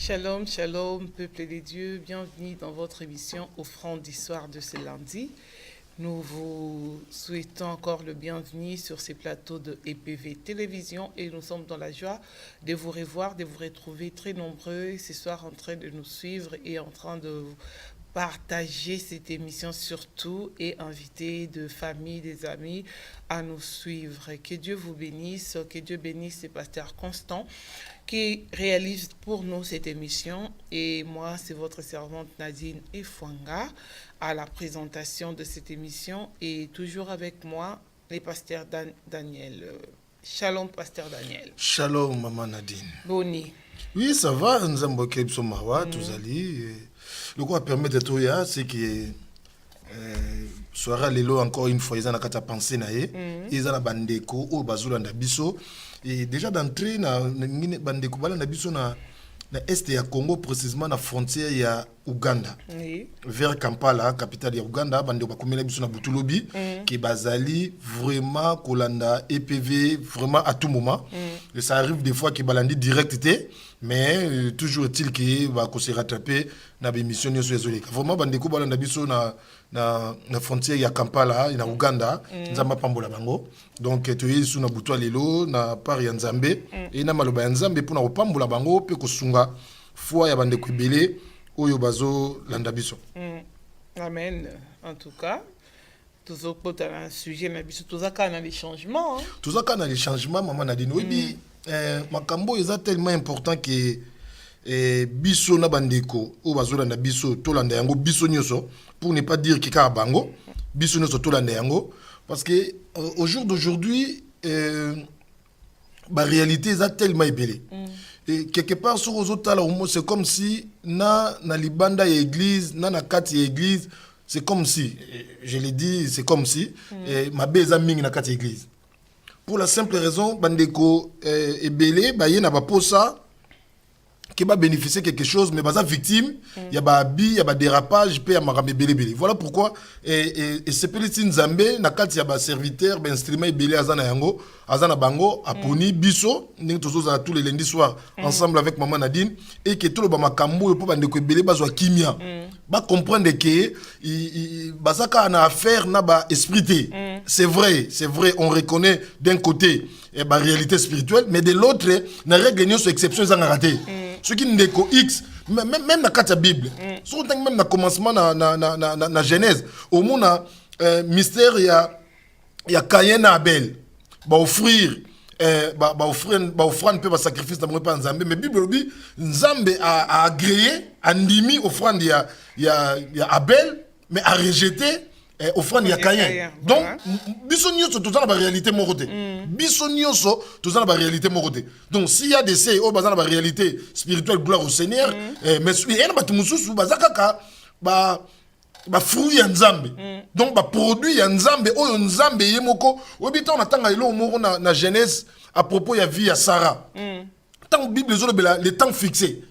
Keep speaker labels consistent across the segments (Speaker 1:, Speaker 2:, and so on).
Speaker 1: Shalom, shalom, peuple des dieux, bienvenue dans votre émission Offrande d'histoire de ce lundi. Nous vous souhaitons encore le bienvenu sur ces plateaux de EPV Télévision et nous sommes dans la joie de vous revoir, de vous retrouver très nombreux ce soir en train de nous suivre et en train de partager cette émission surtout et inviter de famille, des amis à nous suivre. Que Dieu vous bénisse, que Dieu bénisse le pasteur Constant qui réalise pour nous cette émission. Et moi, c'est votre servante Nadine Efwanga à la présentation de cette émission et toujours avec moi, le pasteur Daniel. Shalom, pasteur Daniel.
Speaker 2: Shalom, maman Nadine.
Speaker 1: Boni.
Speaker 2: Oui, ça va, nous avons beaucoup de marwa, tous allés. Le quoi permet de tout ça, c'est que soir lelo encore une fois ils ont à penser naé, ils ont bandeko au bazula na biso et déjà d'entrée na bandeko bala na biso na est ya Congo précisément na frontière ya Uganda. Oui. Vers Kampala, capitale ya Uganda, bandeko bakomela biso na Butulobi qui bazali vraiment kolanda EPV vraiment à tout moment. Et ça arrive des fois que balandi directé mais toujours est-il que va se rattraper na émission sur les zones. Vraiment bandeko balanda biso na frontière ya Kampala na Uganda, nzamba pambola bango. Donc tu es sous na butwa lelo na par ya Nzambe et na maloba ya Nzambe pour na pambola bango pe ko sunga foi ya bandeko belé oyo bazo landa biso.
Speaker 1: Amen. En tout cas, tout ça pour un sujet na biso tout ça kana les changements.
Speaker 2: Tout ça kana les changements maman Nadine. Oui makambo est tellement important que biso na bandeko o bazolanda biso tolanda yango biso nyoso pour ne pas dire que ka bango biso nyoso tolanda yango parce que au jour d'aujourd'hui la réalité est tellement ébélée et quelque part sur aux autres c'est comme si na libanda ya église na kati ya église c'est comme si je l'ai dit c'est comme si ma beza mingi na kati ya église pour la simple raison bandeko ébélé ba yena ba posa qui va bénéficier quelque chose, mais baza victime, il y a ba abi, il y a ba dérapage, il y a marambe belé. Voilà pourquoi et c'est petit Nzambe na kati ya ba serviteur, ba instrument belé azana yango, azana bango aponi biso, ndenge tozo za tous les lundis soirs ensemble avec maman Nadine et que tout le ba makambo pour bande ko belé bazwa kimia. Ba comprendre que bazaka na affaire na ba esprit. C'est vrai, on reconnaît d'un côté la réalité spirituelle, mais de l'autre, na règle sur exception ça raté. Ce qui n'est qu'au X, même dans la Bible, surtout même dans le commencement de la Genèse, au monde, mystère, il y a Caïn et Abel, offrir un peu de sacrifice dans le Nzambe, mais la Bible dit Nzambe a agréé, a ndimi offrande, il y a Abel, mais a rejeté. Offrande ya Caïn. Donc biso nyonso tozana ba réalité morote. Biso nyonso tozana ba réalité morote. Donc s'il y a des ces bazana ba réalité spirituelle gloire au Seigneur, mais il y a batu mususu bazaka ba fruit ya Nzambe. Donc ba produit ya Nzambe oyo Nzambe yemoko obita on atanga ilo moko na Genèse à propos ya vie ya Sarah. Tant Bible zo le temps fixé.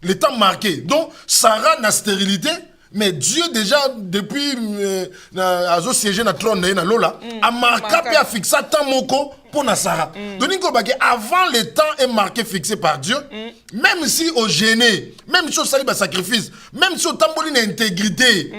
Speaker 2: Le temps marqué. Donc Sarah na stérilité. Mais Dieu déjà depuis a siégé na trône na Lola a marqué et a fixé tant moko pour na Sarah. Donc avant le temps est marqué fixé par Dieu, même si au gêné, même si au salut sacrifice, même si au tamboli intégrité,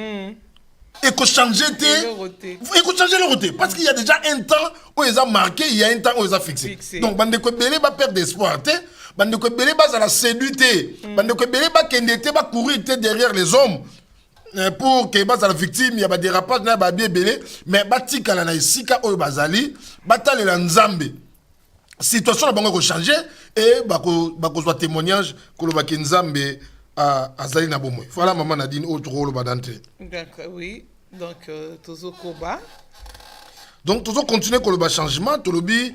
Speaker 2: et qu'on change le roté parce qu'il y a déjà un temps où ils ont marqué, il y a un temps où ils ont fixé. Donc bande ko belé ba perdre espoir té, bande ko belé ba la séduité, bande ko belé ba kendete ba courir derrière les hommes. Pour que la victime, il y a des dérapage, il y a des belé, mais batika la naisika oyo bazali, batale la Nzambe. Situation la bango ko changer et bako soit témoignage que le baki Nzambe azali na bomoy. Voilà maman Nadine autre rôle badante.
Speaker 1: D'accord, oui. Donc tozo koba.
Speaker 2: Donc tozo continuer ko le changement, to lobi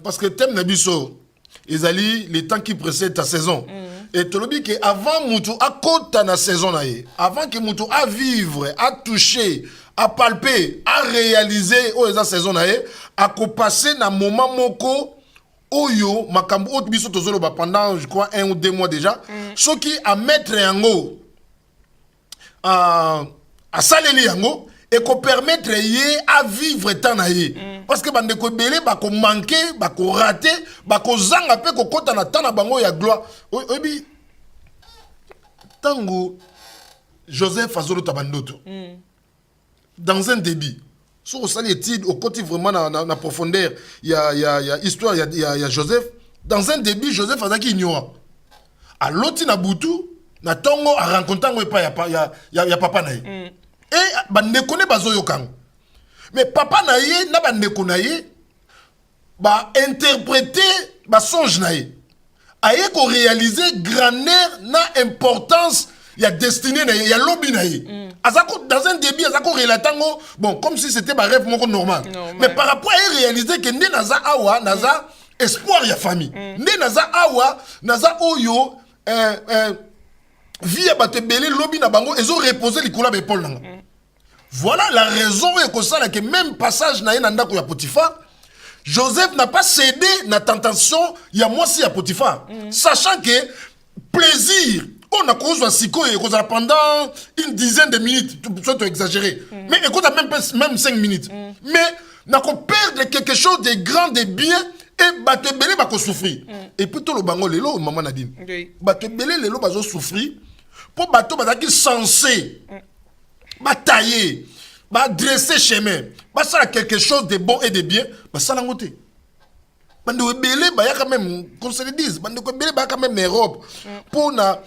Speaker 2: parce que thème na biso ezali les temps qui précèdent ta saison. Et tu le dis qu'avant Moutou a côté na saison avant que Moutou a vivre, a toucher, a palper, a réaliser la saison a passer na moment moko oyo makambo autre biso tozolo pendant je crois 1 ou 2 mois déjà ce qui a mettre yango à saleli yango et qu'on permettre à vivre tant parce que bandeko belé bako manquer bako rater bako zanga pe ko kota na tana bango ya gloire obi tango Joseph Azolo Tabandoto dans un débit sur au sali étude au côté vraiment na profondeur il y a histoire il y a Joseph dans un débit Joseph azaki ignorant à l'autre na butu na tongo a rencontré ngo pa ya papa na ye et bandeko ne bazoyo kango mais papa na ye na bandeko na ye ba interpréter ba songe na ye aye ko réaliser grandeur na importance ya destinée na ye ya lobby na ye azako dans un débit azako relatango bon comme si c'était ba rêve moko normal mais par rapport à réaliser que ndé naza awa naza espoir ya famille ndé naza awa naza oyo vie ba te belé lobby na bango ezo reposer likolo ba épaule nanga. Voilà la raison que même passage na ndako ya Potiphar, Joseph n'a pas cédé na tentation ya mwasi ya Potiphar, sachant que plaisir on a cause siko et pendant une dizaine de minutes, soit exagéré, mais écoute même 5 minutes. Mais n'a qu'on perdre quelque chose de grand, de bien et batte belé ba ko souffrir. Et plutôt le bango lelo maman Nadine. Batte belé lelo bazo souffrir pour bateau bazaki censé batailler, dresser chemin, ça quelque chose de bon et de bien, ça l'a monté. Bande belé ba ya quand même qu'on se le dise, bande belé ba quand même Europe pour na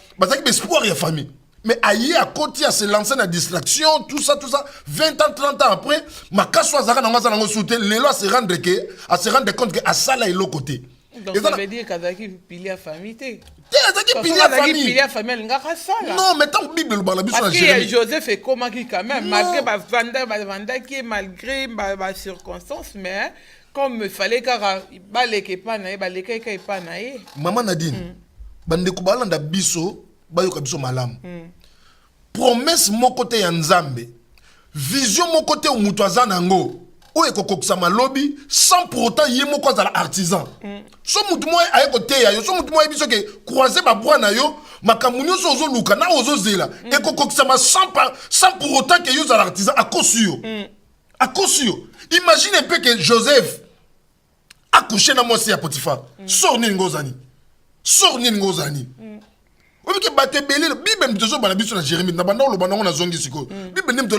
Speaker 2: espoir ya famille. Mais aïe à côté à se lancer dans la distraction, tout ça 20 ans 30 ans après, ma casse soit zaka na ngasa soutien, les lois se rendre compte que à ça là est l'autre côté.
Speaker 1: Donc ça veut dire qu'Azaki pilier famille té.
Speaker 2: Famille. Non, mais tant Bible le bala
Speaker 1: parce que Joseph est comment qui quand même malgré vanda qui malgré ma circonstance mais comme il fallait car baleke pa na baleke ka pa na ye.
Speaker 2: Maman Nadine. Bande ko balanda biso bayoka biso malamu. Promesse mon côté ya Nzambe. Vision mon côté au mutu azanango. O ekokokisa malobi sans pour autant yemo ko za artisan. So mutu mo aye ko te ya yo so mutu mo biso ke croiser ba bwa na yo makamunyo so zo luka na ozo zela ekokokisa ma sans pour autant que yo za artisan à cosio. À cosio. Imagine un peu que Joseph a couché na mosi ya Potiphar. Sort ni ngozani. Sort ni ngozani. Oui, que batte belé, Bible me dit balabiso na Jérémie, na banda lo banda na zongi siko. Bible me dit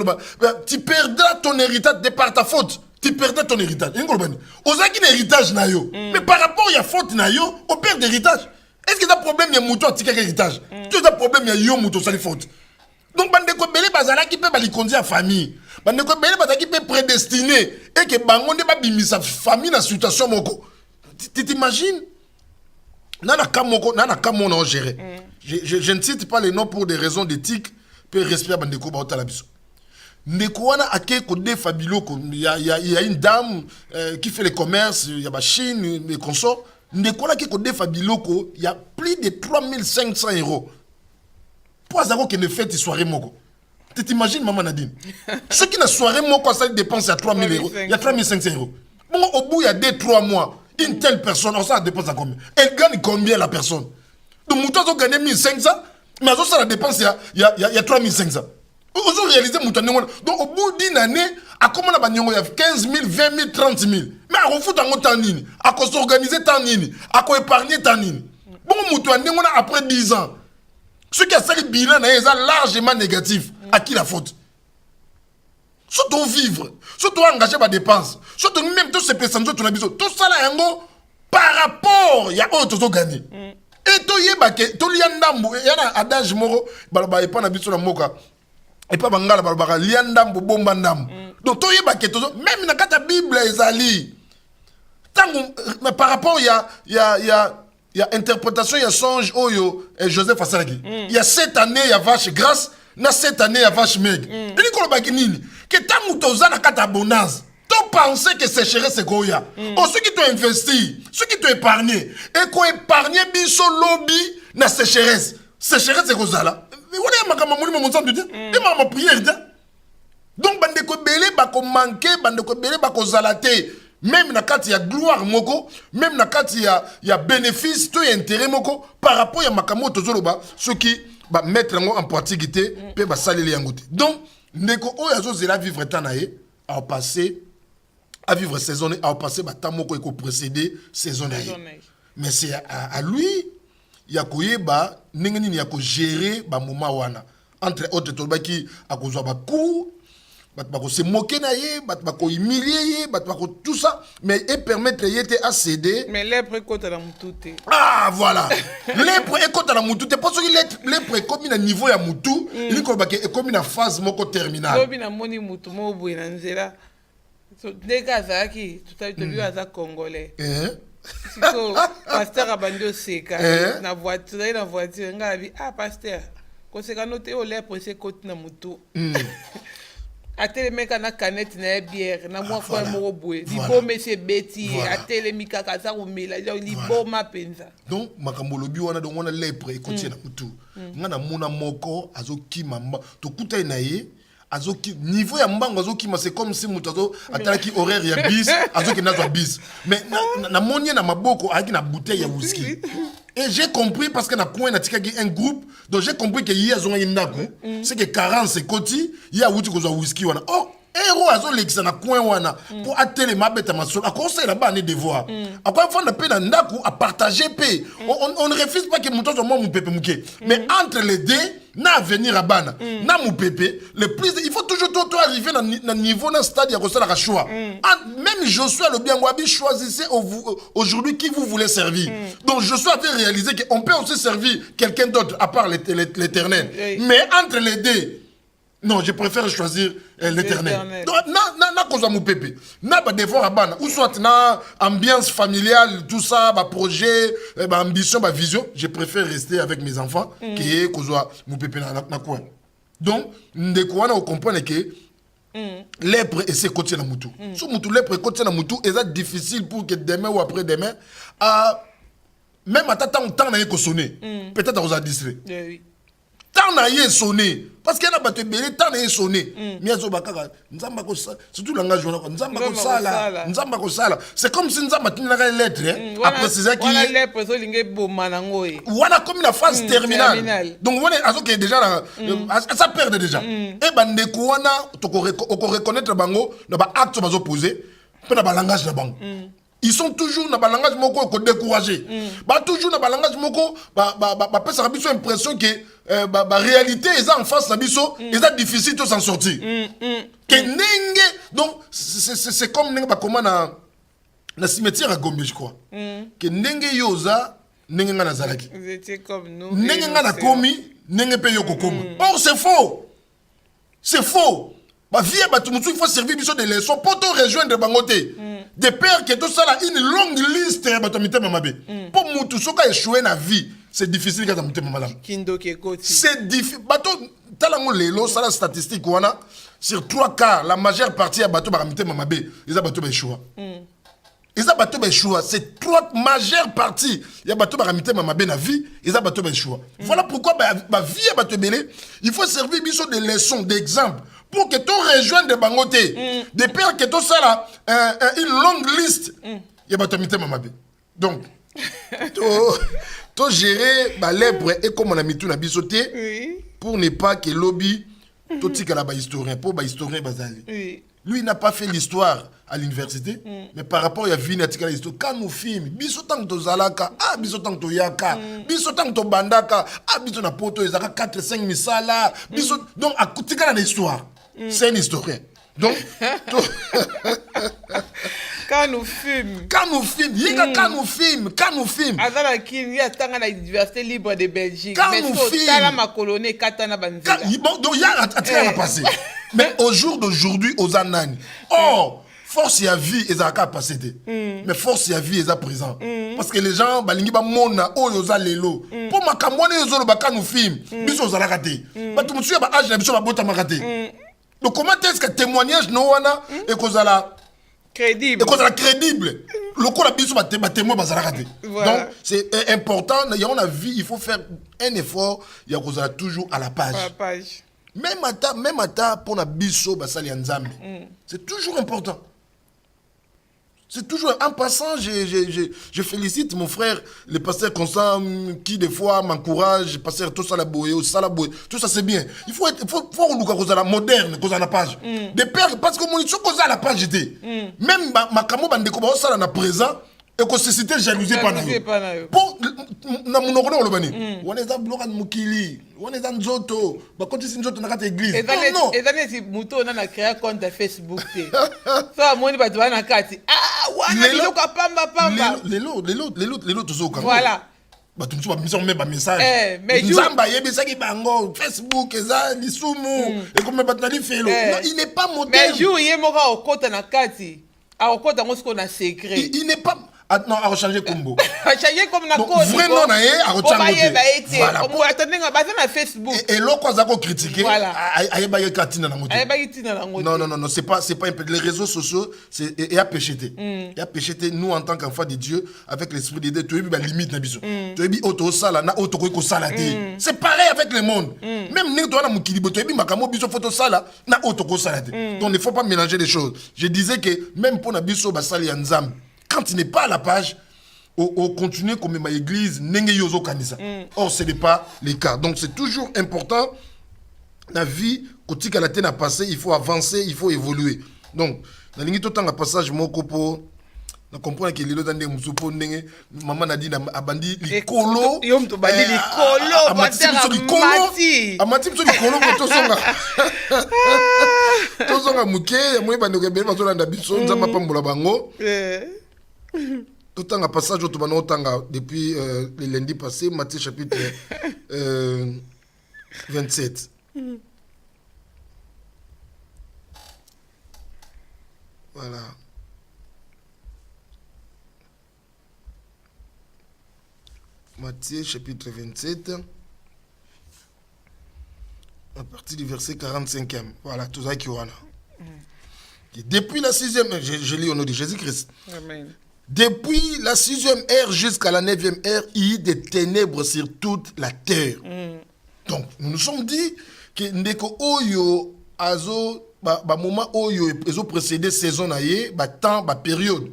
Speaker 2: tu perdras ton héritage de par ta faute. Tu perdras ton héritage. Ngolbani. Ozaki héritage na yo. Mais par rapport à faute na yo, on perd d'héritage. Est-ce que tu as problème ya muto atika héritage? Tu as problème ya yo muto sali faute. Donc bande ko belé bazala qui peut bali conduire famille. Bande ko belé bazala qui peut prédestiné et que bango ne ba bimisa famille na situation moko. Tu t'imagines? Nana kamoko na géré. Je ne cite pas les noms pour des raisons d'éthique, peut respect bandeko ba otala biso. Ndeko wana ake ko de fabiloko, il y a une dame qui fait le commerce, il y a ba Chine, les consorts. Ndeko wana ake ko de fabiloko, il y a plus de 3500 €. Pour azako que ne fait soirée moko. Tu t'imagines maman Nadine? Ce qui na soirée moko ça dépense à 3000 €, il y a 3500 €. Bon au bout il y a 2-3 mois, une telle personne, on ça dépense à combien? Elle gagne combien la personne? Donc, Mouton a gagné 1500, mais ça la dépense, il y a 3500. Vous avez réalisé Mouton. Donc, au bout d'une année, à comment on a 15 000, 20 000, 30 000. Mais à refout en tant nini, à quoi s'organiser tant nini, à quoi épargner tant nini. Bon, Mouton, après 10 ans, ce qui a sali bilan est largement négatif. À qui la faute? Surtout vivre, surtout engager ma dépense, surtout même tous ces personnes, tout ça là, par rapport, il y a autre gagné. Et to yeba ke to liandambo yana adage moro baloba epa na biso na moka epa bangala baloba liandambo bomba ndambo donc to yeba ke to même na kata bible ezali tango par rapport il y a interprétation il y a songe oyo Joseph asalaki il y a cette année il y a vache grasse na cette année il y a vache maigre et ko loba nini ke tango to za na kata bonanza. Tu penses que sécheresse c'est Goya. Ceux qui t'ont investi, ceux qui t'ont épargné, et qu'on épargné biso lobby na sécheresse. Sécheresse c'est Gozala. Mais voilà ma mamouni mon sang de Dieu. Et ma prière. Donc bande ko belé ba ko manquer, bande ko belé ba ko zalaté. Même na kati ya gloire moko, même na kati ya bénéfice, tout intérêt moko par rapport à makamo tozoloba, ceux qui ba mettre en pratique pe ba saler yangote. Donc ndeko o yazo zela vivre tanaye à passer à vivre saison à passer temps moko eko précéder saison. Mais c'est à lui il y a koyeba ndenge nini ya ko gérer ba moment wana entre autres tobaki akozwa ba coup batbako se moquer na ye batbako humilier ye batbako tout ça mais et permettre yete à céder.
Speaker 1: Mais lèpre ekota na mutu te.
Speaker 2: Ah voilà. Lèpre ekota na mutu te parce que lèpre comme na niveau ya mutu il ko baki comme na phase moko terminale.
Speaker 1: Lobi na moni mutu mo boye na nzela. So ndeka azaki tutabi aza congolais. Siko pasteur abandi seka na voiture ngabi pasteur koseka note o lèpre se koti na mutu. Atelemeka na canette na bière na mwa kwa moko boye libome se beti atelemika kaza kumela liboma penza.
Speaker 2: Donc makambo lobi wana donc wana lèpre ekoti na mutu ngana mona moko azokima to kutai na ye azoki niveau ya mbango azokima c'est comme si mutu azo atalaki horaire ya bis azoki nazwa bis mais na monie na maboko aki na bouteille ya whisky. Et j'ai compris parce que na coin na tikaki un groupe donc j'ai compris que hier zonga yindako c'est que 40 c'est koti ya wuti kozwa whisky wana oh héros azo lekisa na coin wana pour atteler ma bête ma sol à conseil là-bas ne devoir à quoi faut na pe na ndako à partager paix on ne refuse pas que muto zo mo mu pepe muke mais entre les deux na venir à bana na mu pepe le plus il faut toujours arriver na niveau na stade ya kosala ka choix même Josué le bien wabi choisissez aujourd'hui qui vous voulez servir donc Josué avait réalisé que on peut aussi servir quelqu'un d'autre à part l'Éternel mais entre les deux non, je préfère choisir l'Éternel. Na koza mu pepe. Na ba devoir abana ou soit na ambiance familiale tout ça, ba projet, ba ambition, ba vision, je préfère rester avec mes enfants que koza mu pepe na coin. Donc, ndeko wana on comprend que lèpre et ses côtés na mutu. So mutu lèpre et côté na mutu, et ça difficile pour que demain ou après demain même à temps na ko sonner. Peut-être on a distrait. Oui. Tant na ye sonné parce qu'il y a pas te belé tant na ye sonné miazo bakaka nzamba ko surtout langage on nzamba ko sala c'est comme si nzamba tinaka la lettre après c'est ça qui
Speaker 1: wala lettre so linge boma nango e
Speaker 2: wala comme la phase terminale donc on est azo que déjà ça perd déjà et bande ko wana to ko reconnaître bango na ba acte bazo poser pe na ba langage na bango. Ils sont toujours dans le langage moko découragé. Bah toujours dans le langage moko bah peut ça biso impression que bah réalité est en face na biso, est difficile de s'en sortir. Que nenge donc c'est comme nenge ba comment na cimetière à Gombe je crois. Que nenge yoza nenge ngana zalaki.
Speaker 1: Vous étiez comme nous.
Speaker 2: Nenge ngana komi nenge pe yoko komi. Or c'est faux. C'est faux. Bah vie bah tout il faut servir biso des leçons pour te rejoindre bangoté. Des pères qui tout ça là une longue liste bah to mitema mabe. Pour mutu soka échouer na vie, c'est difficile quand mitema madame.
Speaker 1: Kindo ke koti.
Speaker 2: C'est difficile. Bato talango lelo ça la statistique wana sur 3 cas la majeure partie ya bato ba mitema mabe, ils a bato ba échouer. Ils a bato ba échouer, c'est 3 majeure partie ya bato ba mitema mabe na vie, ils a bato ba échouer. Voilà pourquoi ba vie ya bato belé, il faut servir biso des leçons, d'exemples. Pour que tu rejoignes des bangotés, des pères que tout ça là, une longue liste, il y a pas de mamabe. Donc, tu gérer la lèpre et comme on a mis tout na bisoté, pour ne pas que lobby, tout ce qu'il a historien, pour ba historien bazali. Lui n'a pas fait l'histoire à l'université, mais par rapport à la vie natikala l'histoire, quand nous films, bisotan to zalaka, bisotan to yaka, bisotan to bandaka, bisotan na poto ezaka 4-5 misala, bisot donc à kutika na histoire. C'est un historien. Donc,
Speaker 1: quand nous filmons.
Speaker 2: Quand nous filmons.
Speaker 1: Azala King, il y a tant à l'université libre de Belgique.
Speaker 2: Quand nous filmons.
Speaker 1: Tala ma colonie, Katana Banzela.
Speaker 2: Donc, il y a un passé. Mais au jour d'aujourd'hui, aux anani. Oh, force et à vie, ils ont passé. Mais force et à vie, ils ont présent. Parce que les gens, balingi ba mona, oh, ils ont lelo. Pour ma kamone, ils ont quand nous filmons. Biso, ils ont raté. Mais tout le monde, bah, âge, biso, bah, bota raté. Donc comment est-ce que témoignage no wana et kozala
Speaker 1: crédible.
Speaker 2: Et kozala crédible. Le coup la biso ba témoin bazala raté. Donc c'est important, on a vu il faut faire un effort, il y a kozala toujours à la page. Même à ta pour na biso basali nzambe. C'est toujours important. C'est toujours en passant, je félicite mon frère, le pasteur Constant, qui des fois m'encourage, pasteur tout ça la boye, tout ça c'est bien. Il faut qu'on la moderne, qu'on a la page. Des pères, parce que mon qu'on a la page était. Même ma camo bandeko ba ça na présent et qu'on se cité jalousie pas na yo. Pour na monoko na lobani. On est à bloquer mukili, on est dans zoto, ba konti si nzoto na kata église.
Speaker 1: Non. Et dans si muto na créer compte Facebook té. Ça moni ba doit na kati. Ah, wana biloko pamba.
Speaker 2: Les tozoka.
Speaker 1: Voilà.
Speaker 2: Ba tu ba mission même ba message.
Speaker 1: Mais
Speaker 2: Nzamba yebisa ki bango Facebook eza lisumu et comme ba tali felo. Non, il n'est pas moderne.
Speaker 1: Mais jour yemoko okota na kati. A okota ngosiko na secret.
Speaker 2: Il n'est pas non, à rechanger combo.
Speaker 1: A changer comme na code.
Speaker 2: Vrai non na ye à rechanger.
Speaker 1: Voilà. On attendait nga baza na Facebook.
Speaker 2: Et l'autre quoi zako critiquer.
Speaker 1: Voilà.
Speaker 2: Ayeba ye katina na ngote.
Speaker 1: Ayeba yitina na ngote.
Speaker 2: Non, c'est pas un peu les réseaux sociaux, c'est et a pécheté. Et a pécheté nous en tant qu'enfants de Dieu avec l'esprit de Dieu, tu as limite na biso. Tu as auto sala na auto ko sala te. C'est pareil avec le monde. Même ni toi na mukilibo, tu as makamo biso photo sala na auto ko sala te. Donc il ne faut pas mélanger les choses. Je disais que même pour na biso basali ya nzambe, quand il n'est pas à la page, on continue comme ma église, nenge yozo kanisa. Or, ce n'est pas le cas. Donc, c'est toujours important. La vie, quand il a passé, il faut avancer, il faut évoluer. Donc, dans le temps de passage, mon copo, on comprend que les gens musupo nenge, maman a dit abandi likolo.
Speaker 1: Yom to bandi likolo,
Speaker 2: amati mso likolo ko tosonga. Tosonga muke, moi bandi ko bele bazolanda biso nzamba pambola bango. Tout en passage au Toubano depuis le lundi passé, Matthieu chapitre 27. Voilà. Matthieu chapitre 27. À partir du verset 45e. Voilà, tout ça qui est là. Depuis la 6e, je lis au nom de Jésus-Christ.
Speaker 1: Amen.
Speaker 2: Depuis la 6e heure jusqu'à la 9e heure, il y a des ténèbres sur toute la terre. Donc, nous nous sommes dit que ndeko oyo azo ba moment oyo ezo précédé saison na ye, ba temps, ba période.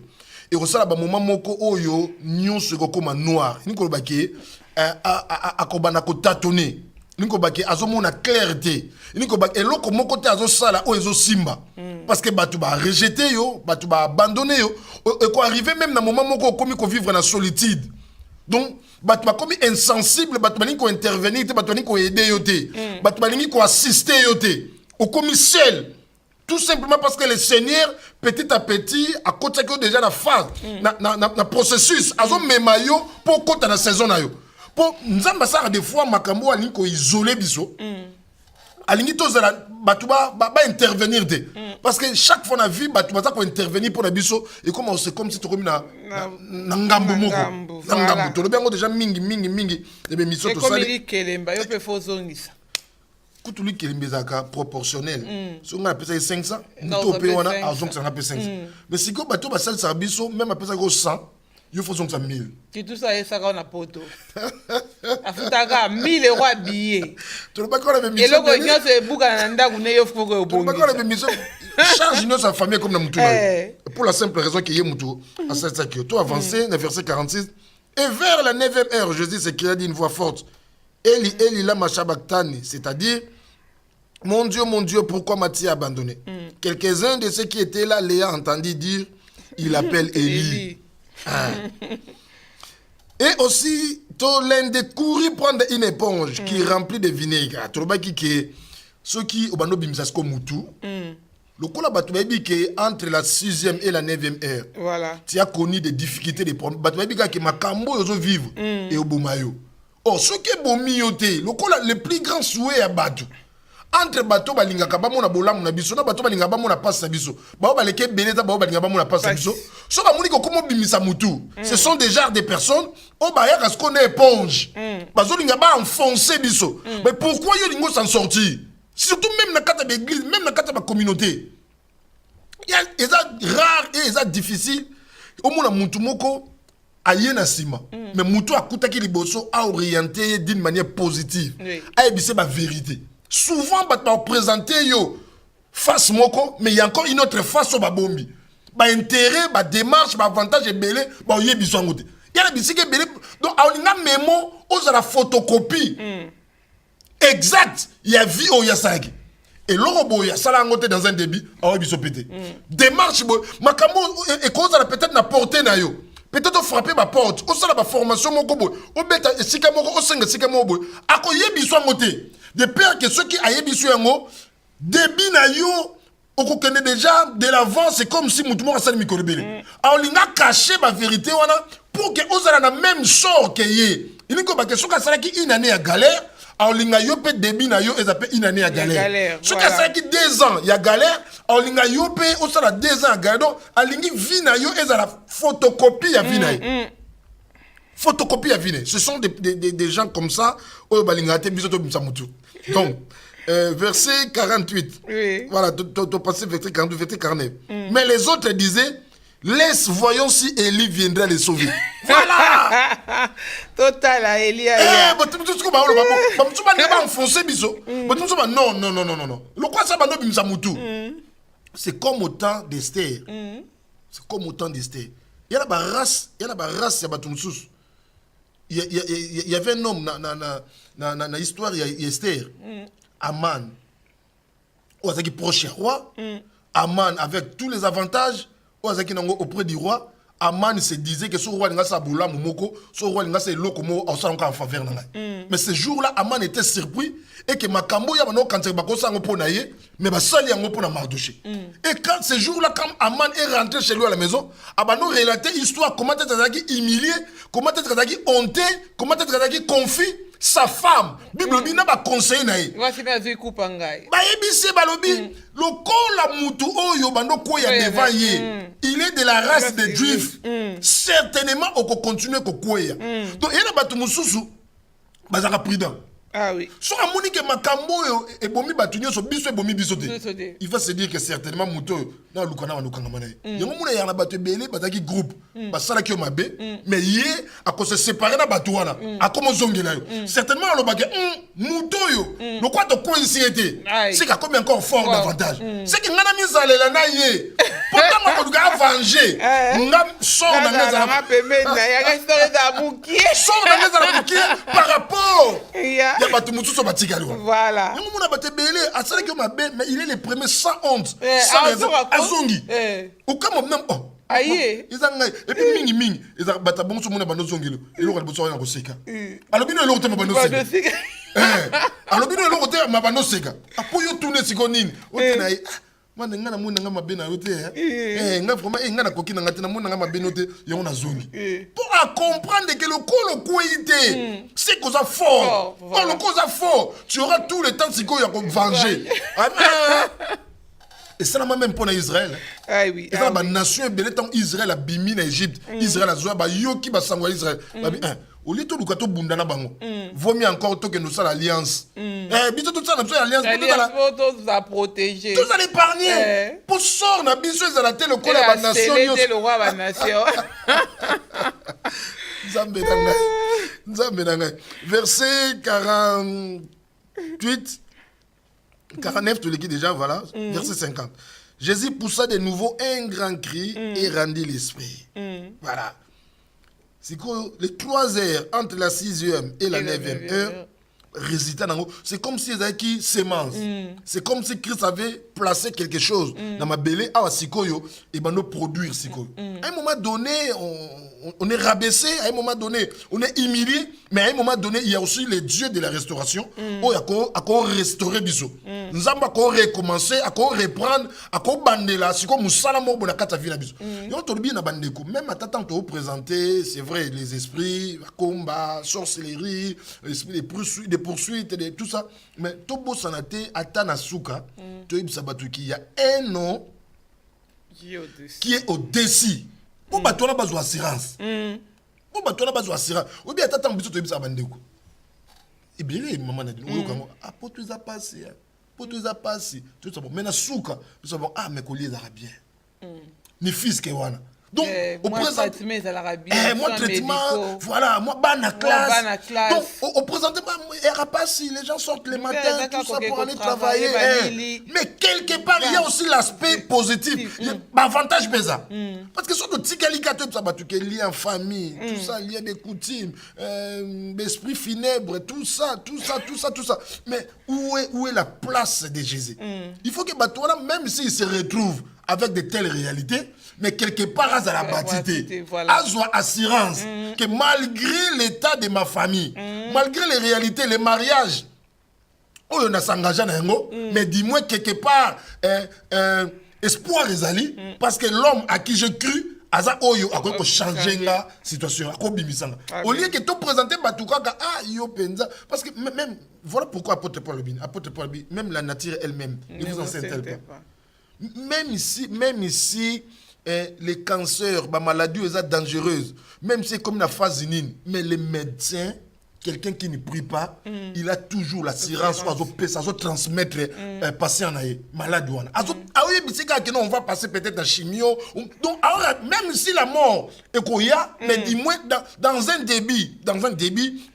Speaker 2: Et au ba moment moko oyo nyonso ko koma noir. Niko ba ke akobana ko tâtonner. Niko ba ke azo mona clarté. Niko ba eloko moko te azo sala o ezo simba. Parce que batu ba rejeter yo, batu ba abandonner yo, et ko arriver même dans moment moko komi ko vivre na solitude. Donc batu ba komi insensible, batu ba ni ko intervenir, batu ba ni ko aider yo te, batu ba ni ko assister yo te. Au komi seul. Tout simplement parce que le Seigneur, petit à petit, a côté que déjà la phase, na processus, azo memayo pour côté la saison na yo. Pour nzamba ça des fois makambo ali ko isoler biso. Alingi tozala batuba ba intervenir de parce que chaque fois na vie batuba ça ko intervenir pour la biso et comme c'est comme si tu comme na ngambo moko na ngambo to le bengo déjà mingi les missions to ça
Speaker 1: comme il kelemba yo pe fozongisa
Speaker 2: kutuli kelembezaka proportionnel so nga pesa 500 muto pe wana azong ça na pe 500 mais si ko bato ba sal service même pesa ko 100 il faut que ça 1000.
Speaker 1: Tu tout ça ça on a poto. Afutaka 1000 euros habillé.
Speaker 2: Tu ne pas qu'on avait mis. Et
Speaker 1: le gognon c'est bouga nanda ku ne yo faut que
Speaker 2: tu ne pas qu'on avait mis charge une sa famille comme na mutu. Pour la simple raison qu'il y a mutu à cette que toi avancer le verset 46 et vers la 9e heure Jésus s'écria d'une voix forte Eli Eli lama sabachthani, c'est-à-dire mon Dieu, pourquoi m'as-tu abandonné? Quelques-uns de ceux qui étaient là l'ayant entendu dire il appelle Élie. Et aussi, l'un des courus prendre une éponge qui est remplie de vinaigre. Tu vois que ceux qui ont bimsasko mutu, le coup là, entre la 6e et la 9e heure,
Speaker 1: voilà.
Speaker 2: Tu as connu des difficultés, des problèmes. Tu as que Makambo vivre et au Bomayo. Oh, ce qui est bon mioté, le coup là, le plus grand souhait à Batu. Entre bateau balingaka ba mona bolam na biso na bateau balingaka ba mona passe na biso ba baleke beleza ba balingaka ba mona passe na biso so ba moni ko komo bimisa mutu ce sont déjà des personnes au ba ya parce qu'on est éponge bazo linga ba enfoncer biso mais pourquoi yo lingo s'en sortir surtout même na kata d'église même na kata ba communauté il y a ça rare et ça difficile au mona mutu moko aye na sima mais mutu akutaki liboso a orienté d'une manière positive a ebise ba vérité. Souvent, on va présenter yo face moko, mais il y a encore une autre face au babombi. intérêt, démarche, avantage ebele, oyebi so ngote. Il y a des bisiki ebele donc aolinga memo oza la photocopie. Exact, il y a vie au yasaki. Et l'orobo ya sala ngote dans un débit, oyebi so pété. Démarche makambo et cause la peut-être na porter na yo. Peut-être frapper ma porte, au sala ba formation moko boy. O beta esika moko o senga sika moko boy. Ako yebi so ngote. De peur que ceux qui ayebi so yango débit na yo on connaît déjà de l'avant, c'est comme si tout le monde a sali mikolebele. On a caché ma vérité pour que on ait la même sort que yé. Il dit que ce que qui une année à galère, on a yopé débit na yo et ça peut une année à galère. Ce que qui 2 ans il y a galère, on a yopé on a 2 ans à galère. Donc on a vie na yo et ça la photocopie à vie na yo. Photocopie à vie. Ce sont des gens comme ça au balingate bisoto bimsamutu. Donc verset 48. Oui. Voilà, tu passé verset 42, verset 49. Mais les autres disaient, laisse, voyons si Élie viendra les sauver. Voilà.
Speaker 1: Total, Élie.
Speaker 2: C'est comme au temps d'Esther. C'est comme au temps d'Esther. Il y a la race, il y avait un homme dans l'histoire, il y a Esther. Aman, qui proche roi, Aman avec tous les avantages, auprès du roi, Aman se disait que ce roi n'a pas boula momoko, ce roi n'a pas lokomo en faveur. Mais ce jour-là, Aman était surpris et que Makambo ya bano quand bakosa ngo ponaye, mais ba sali yango pona Mardoché. Et quand ce jour-là, quand Aman est rentré chez lui à la maison, Abano relatait l'histoire comment être humilié, comment être honté, comment être confit. Sa femme, Bible bina ba conseiller nae.
Speaker 1: Voici na zui kupangai.
Speaker 2: Ba yebise balobi, lokola mutu oyo bando koya devant ye. Il est de la race des Juifs. Certainement on peut continuer ko koya. Donc il y a batu mususu bazaka prudent.
Speaker 1: Ah oui.
Speaker 2: So amoni ke makambo yo e bomi batu nyoso biso e bomi biso te. Il va se dire que certainement mutu na lukana wa lukanga manaye. Yango muna ya na batu belé bataki groupe. Basala ki o mabe, mais yé a ko se séparer na batu wana. A komo zongela yo. Certainement lo bagé mutu yo. Le quoi to coïncité. C'est ka combien encore fort davantage. C'est que ngana mizalela na yé. Pourtant moi ko duka venger. Ngam sort na ngeza na
Speaker 1: pemena ya histoire d'amuki.
Speaker 2: Sort na ngeza na muki par rapport. Voilà. Mais il est le premier sans honte. Sans raison. Azongi. Au cas où même. Aïe. Ils ont et puis mingi mingi. Ils ont battu bon sur mon abandon zongilo. Et l'autre besoin d'un roseka. Alors bien l'autre m'a abandonné. Alors bien l'autre m'a abandonné seka. Après yo tourner sigonine. Otenaï. Moi n'engana mon n'engama bena yote. Nga vraiment ngana koki n'engati na mon n'engama benote yon na zongi. Pour comprendre que le col coïté c'est cause fort. Quand le cause fort, tu auras tout le temps siko ya ko venger. Et ça n'a même pas en Israël.
Speaker 1: Ah oui.
Speaker 2: Et ça la nation belé tant Israël a bimi en Égypte. Israël a zoa ba yoki ba sangwa Israël. Au lieu de lukato bundana bango. Vaut mieux encore que nous ça l'alliance. Bito tout ça na alliance
Speaker 1: pour nous a protéger.
Speaker 2: Tout ça l'épargner. Pour sort na biso za la télé ko la nation yo.
Speaker 1: C'est le roi la nation.
Speaker 2: Nzambe nanga. Verset 48 49, tu le dis déjà, voilà. Verset 50. Jésus poussa de nouveau un grand cri et rendit l'esprit. Voilà. C'est que les 3 heures entre la 6e et la 9e heure, c'est comme si ils avaient qui sémence. C'est comme si Christ avait placé quelque chose dans ma belée à Sikoyo et ben nous produire Sikoyo. À un moment donné, on est rabaissé, à un moment donné, on est humilié, mais à un moment donné, il y a aussi les dieux de la restauration. Oh, il y a restaurer biso. Nous avons recommencer, à reprendre, à bandela, c'est comme Moussala Morbo na kata vila biso. Et on te dit na bandeko, même à t'attendre te présenter, c'est vrai, les esprits, la combat, sorcellerie, l'esprit des poursuites, tout ça. Mais Tobo Sanate, Atana Souka, tu il y a un nom qui est au-dessus. Pour battre la base d'assurance. Pour battre la base d'assurance. Ou bien t'attends biso to ibisa bandeko. Et bien les maman na dit ah pour tu as passé. Pour tu as passé. Tout ça bon. Mais na souka, nous savons ah mes colliers arabes bien. Ni fils que wana. Donc,
Speaker 1: au présent,
Speaker 2: moi, traitement, voilà, moi, bana classe. Donc, au présentement, il n'y aura pas si les gens sortent le matin, tout ça pour aller travailler. Mais quelque part, il y a aussi l'aspect positif. Avantage, ça. Parce que sur le petit calicateur, ça va tout lié en famille, tout ça, lié des coutumes, l'esprit funèbre, tout ça. Mais où est la place de Jésus? Il faut que Batouana, même s'il se retrouve avec de telles réalités, mais quelque part, à la bâtité, à la assurance, que malgré l'état de ma famille, malgré les réalités, les mariages, on a s'engagé mais dis-moi quelque part, espoir est allé, parce que l'homme à qui je cru, Aza Oyo a quoi changer la situation, a quoi bimisanga. Au lieu que tout présenter Batouka, yo penza, parce que même, voilà pourquoi apôtre Paul, même la nature elle-même, ne vous enseigne pas. Même ici, les cancers, les maladies sont dangereuses. Même si c'est comme la phase nine, mais les médecins, quelqu'un qui ne prie pas, il a toujours l'assurance pour transmettre patient malade. On va passer peut-être à chimio. Donc, même si la mort est qu'il y a, mais dis-moi, dans un débit,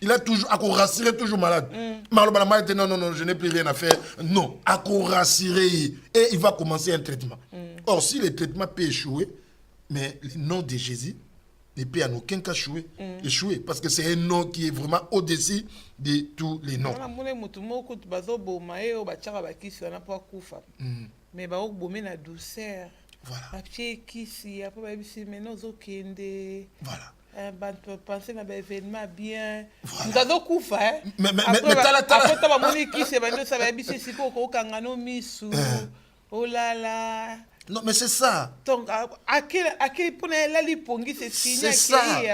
Speaker 2: il a toujours, rassuré toujours malade. Non, je n'ai plus rien à faire. Non, rassuré. Et il va commencer un traitement. Or, si le traitement peut échouer, mais le nom de Jésus ne peut en aucun cas échouer, parce que c'est un nom qui est vraiment au-dessus de tous les noms.
Speaker 1: Mais na douceur.
Speaker 2: Voilà.
Speaker 1: Voilà. Penser à l'événement bien.
Speaker 2: Voilà.
Speaker 1: Nous avons koufa, hein.
Speaker 2: Mais
Speaker 1: oh là là.
Speaker 2: non, mais c'est ça.
Speaker 1: Donc,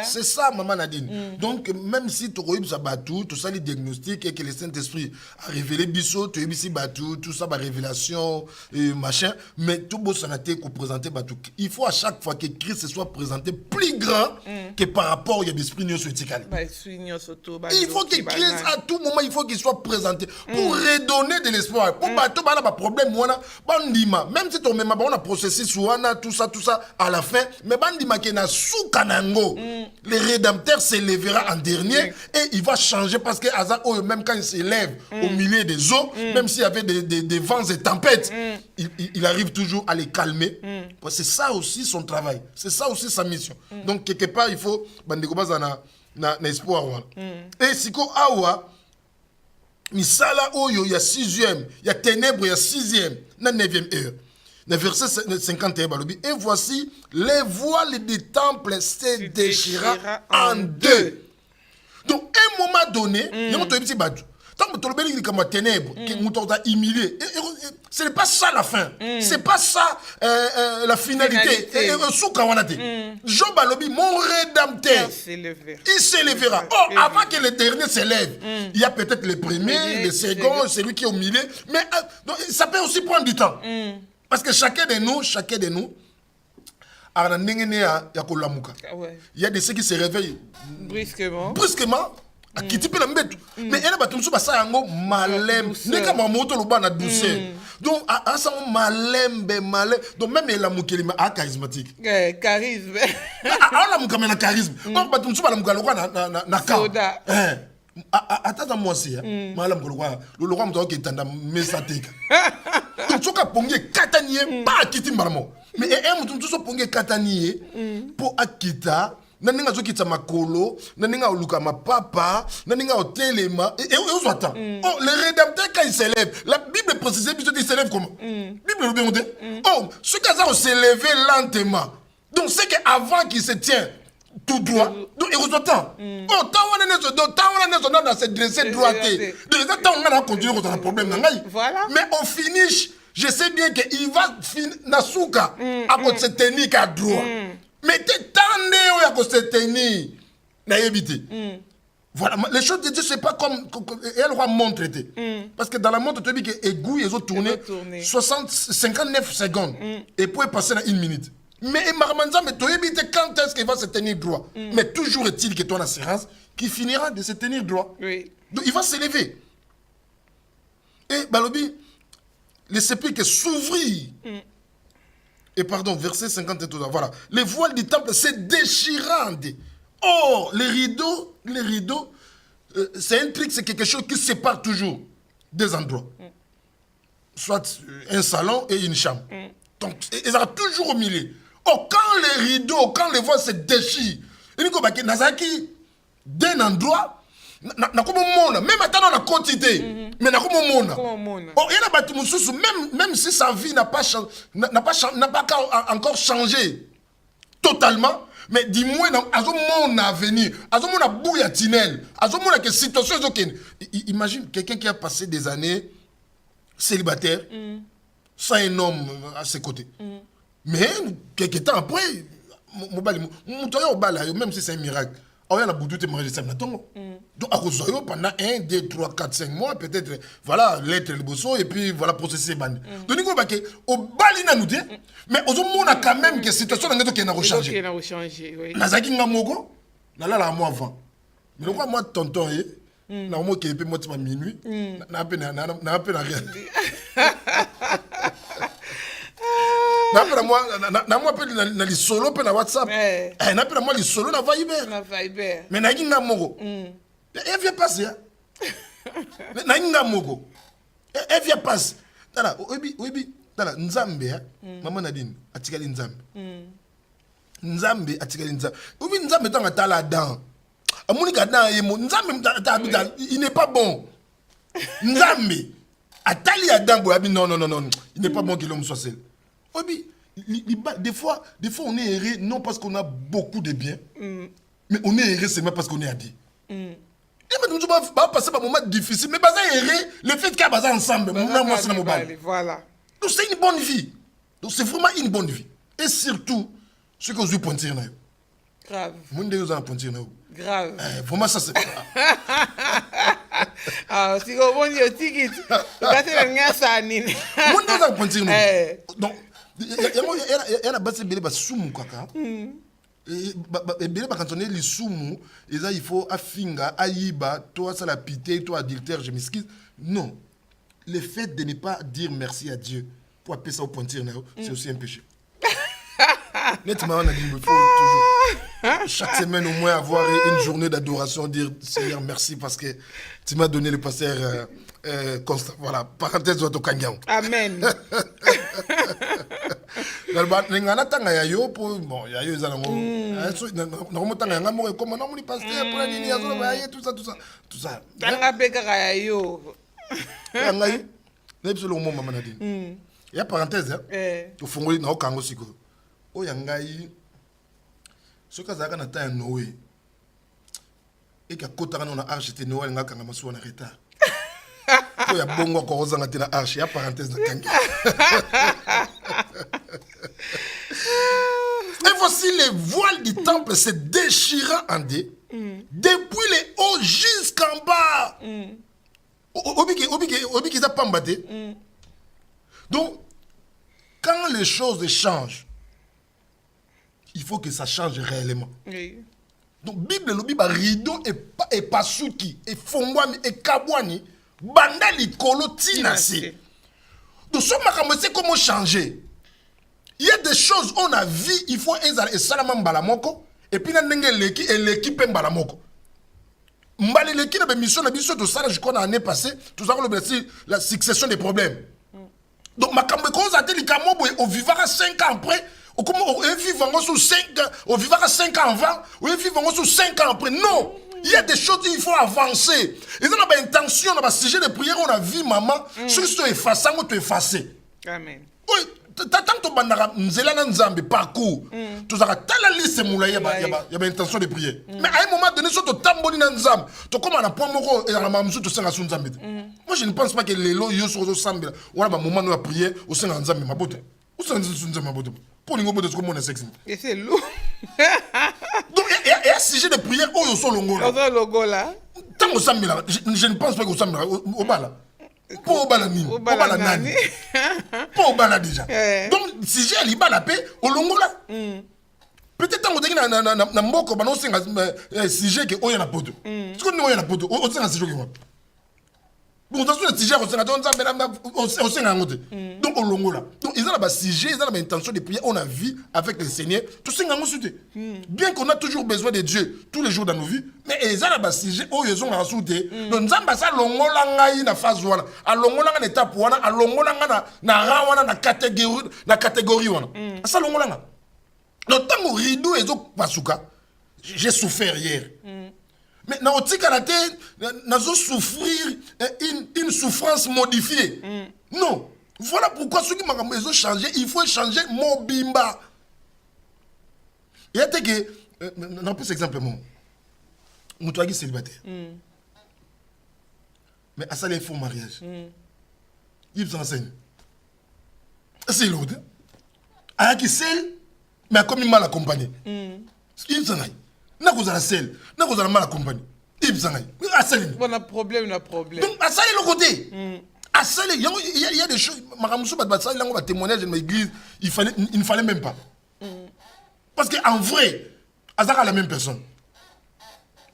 Speaker 2: c'est ça, maman Nadine. Donc, même si tu as ça batou, tout ça, les diagnostics et que le Saint-Esprit a révélé Bissot, tu as ici batou, tout ça, ma révélation, machin, mais tout beau ça n'a été présenté batou. Il faut à chaque fois que Christ soit présenté plus grand que par rapport à l'esprit nyosotikali. Il faut que Christ, à tout moment, il faut qu'il soit présenté pour redonner de l'espoir. Pour batou, bah, là, problème, même si tu as même processus tout ça à la fin, mais bandima qui na sous kanango, le rédempteur s'élèvera en dernier et il va changer parce que même quand il s'élève au milieu des eaux, même s'il y avait des vents et tempêtes, il arrive toujours à les calmer. C'est ça aussi son travail, c'est ça aussi sa mission. Donc quelque part il faut bandeko bazana na espoir. Et siko awa misala oyo ya 6e, ya ténèbres ya 6e, na 9e heure. Le verset 51, et voici, les voiles du temple se déchira en deux. Donc, à un moment donné, il y a un petit bateau. Tant que tu as comme ténèbres, que tu as humilié, ce n'est pas ça la fin. Ce n'est pas ça la finalité. Job Alobi, mon rédempteur, il s'élèvera. Oh, avant que le dernier s'élève, il y a peut-être le premier, le second, celui qui est au milieu. Mais ça peut aussi prendre du temps. Parce que chacun de nous, il y a des ceux qui se réveillent brusquement. Mais elle va tout ça malem. N'est qu'à ma moto le bas na douceur. Donc à ça malem. Donc même elle a mouké à charismatique.
Speaker 1: Charisme.
Speaker 2: Ah la mouké na charisme. Donc va tout ça la mouké na
Speaker 1: soda.
Speaker 2: Attends moi aussi. Malam ko le roi mto qui tanda mesateka. Donc tu as pongé katanier pas kiti marmo. Mais tu as pongé katanier pour akita. Naninga zo kita makolo, naninga oluka ma papa, naninga otelema et on attend. Oh, le rédempteur quand il s'élève, la Bible précise qu'il s'élève comment? Bible le bien. Oh, ce qui a s'élever lentement. Donc c'est qu'avant qu'il se tient tout droit, donc il attend. Oh, tant on est dans cette dressée droitée. De ça tant on a continué dans un problème
Speaker 1: voilà.
Speaker 2: Mais au finish, je sais bien qu'il va nasuka à cause de cette technique à droit. Mais t'es tendé à cause de cette technique. Voilà, les choses de Dieu, c'est pas comme elle va montrer. Parce que dans la montre, tu dis que aiguille, ils ont tourné 59 secondes. Et pour passer dans 1 minute. Mais Marmanza, mais tu dis quand est-ce qu'il va se tenir droit. Mais toujours est-il que ton assurance qui finira de se tenir droit.
Speaker 1: Oui.
Speaker 2: Donc il va s'élever. Et Balobi, le sépulcre s'ouvrit. Et pardon, verset 50 et tout ça. Voilà. Les voiles du temple, c'est déchirant. Oh, les rideaux, c'est un truc, c'est quelque chose qui sépare toujours des endroits. Soit un salon et une chambre. Donc, ils sont toujours au milieu. Oh, quand les rideaux, quand les voiles se déchirent, il y a Nazaki, d'un endroit, même attends dans la quantité, mais na comme mona. Oh, il y a des bâtiments, même si sa vie n'a pas encore changé totalement, mais dis-moi, à ce moment avenir, à ce moment bouilla tunnel, à ce moment que situation est. Imagine quelqu'un qui a passé des années célibataire, sans un homme à ses côtés. Mais quelques temps après, même si c'est un miracle, il y a beaucoup de mariage de donc à cause de pendant 1, 2, 3, 4, 5 mois, peut-être, voilà, l'être le bosso, et puis voilà, processer bande. Donc, au balina nous dit, mais au moins, on a quand même que la situation n'a changé. Nazaki Ngamogo, là, à moi avant. Mais le moi, tonton, na moi qui est moi minuit, n'a peine rien. Na moi appelle na li solo pe na WhatsApp. Na appelle moi li solo na Viber. Mais na nginga moko. Et vient passer. Na nginga moko. Et vient passer. Tala obi tala Nzambe maman Nadine atikali Nzambe. Nzambe atikali Nzambe. Obi Nzambe tanga tala dan. Amuni kada yemo Nzambe ta il n'est pas bon. Nzambe atali adam boyabi non, il n'est pas bon que l'homme soit seul. Des fois, on est erré, non parce qu'on a beaucoup de biens, mais on est erré seulement parce qu'on est adé. Et maintenant, tu vas passer par un moment difficile, mais pas erré, le fait qu'il y a pas ensemble,
Speaker 1: voilà.
Speaker 2: Donc c'est une bonne vie. Donc c'est vraiment une bonne vie. Et surtout, ce que vous avez pointé,
Speaker 1: grave.
Speaker 2: Grave. Vraiment, ça c'est.
Speaker 1: Ah, si vous avez un ticket, vous avez un sanin.
Speaker 2: Donc, il y a la base de soumou kaka. Et quand on est les soumou, il faut afinga, aïba, toi ça la pité, toi adultère, je m'excuse. Non. Le fait de ne pas dire merci à Dieu pour appeler ça au pointir, c'est aussi un péché. Nettement, on a dit, il faut toujours, chaque semaine au moins, avoir une journée d'adoration, dire Seigneur, merci parce que tu m'as donné le pasteur constant. Voilà, parenthèse de Kanyang.
Speaker 1: Amen. Tout ça.
Speaker 2: Il y a parenthèse, au fond, il y a un kango siko. Oh, yangai, ce que ça a été un Noé. Et que quand on a archi, Noé, on a quand même un retard. Il y a bon quoi qu'on a été archi, il y a parenthèse de kango. Et voici les voiles du temple se déchirant en deux, depuis les hauts jusqu'en bas. Obi qui a pas embatté. Donc, quand les choses changent, il faut que ça change réellement.
Speaker 1: Oui.
Speaker 2: Donc, Bible, le Bible, rideau et pasuki, et fongwami, et kabwani, banda likolo tinase. Donc, ce makambo, c'est comment changer. Il y a des choses on a vu, il faut et salamam balamoko, et puis, il y a l'équipe balamoko. Mbale l'équipe de mission, la mission de ça, je connais l'année passée, tout ça, la succession des problèmes. Donc, makambo, quand on a dit que on vivra 5 ans après, on vivra sur 5 ans, on vivra 5 ans avant, on vivra sur 5 ans après. Non! Il y a des choses qu'il faut avancer. Et dans la intention, dans le sujet de prière, on a vu maman, ce que tu es effacé, on effacer.
Speaker 1: Amen.
Speaker 2: Oui, tant que tu as un parcours, tu as la liste, il y a une intention de prier. Mais à un moment donné, si tu as tamboli dans Nzambe, tu commences à prendre mon et à la mamzou, tu sais, moi, je ne pense pas que les lois sont ensemble. Ou à un moment où on a prié, au sein de Nzambe, ma beauté. Où sont Nzambe, ma beauté? Pour les mots de ce qu'on a sexe.
Speaker 1: Et c'est lourd.
Speaker 2: Donc, il y a un sujet de prière, où ils sont longs là. Tant que Nzambe, je ne pense pas que Nzambe, au bas là. Pour au bala nini, au bala nani, pour au bala déjà. Donc si j'ai liba la paix, au longo là. Peut-être qu'on dit na mboko ba non singa sujet que oya na poto. Ce qu'on oya na poto, o singa sujet que moi. Bon, dans le sujet, on s'est rendu. Donc, on longola. Donc, ils ont la sujet, ils ont l'intention de prier, on a vie avec le Seigneur. Tout ça, bien qu'on a toujours besoin de Dieu tous les jours dans nos vies, mais ils ont la sujet, oh, ils ont la soute. Donc, nous avons ça, longola, na phase wana, à longola, na étape wana, à longola, na rawana, na catégorie wana. Ça, longola. Donc, tant que rideau, ils ont pasuka, j'ai souffert hier. Mais dans le souffrir une souffrance modifiée. Non. Voilà pourquoi ceux qui m'ont changé, il faut changer mon bimba. Il y a que, non, plus simplement, mon toit est célibataire. Mais à ça, il faut mariage. Il s'enseigne. C'est l'autre. Il y a seul, mais comme il mal accompagné. Il s'enseigne. Na kozala sel, na kozala mal accompagné. Ibzanga. Asali.
Speaker 1: On a problème,
Speaker 2: Donc asali le côté. Asali, il y a des choses maramuso batbasali lango ba témoignage de l'église, il ne fallait même pas. Parce que en vrai, azaka la même personne.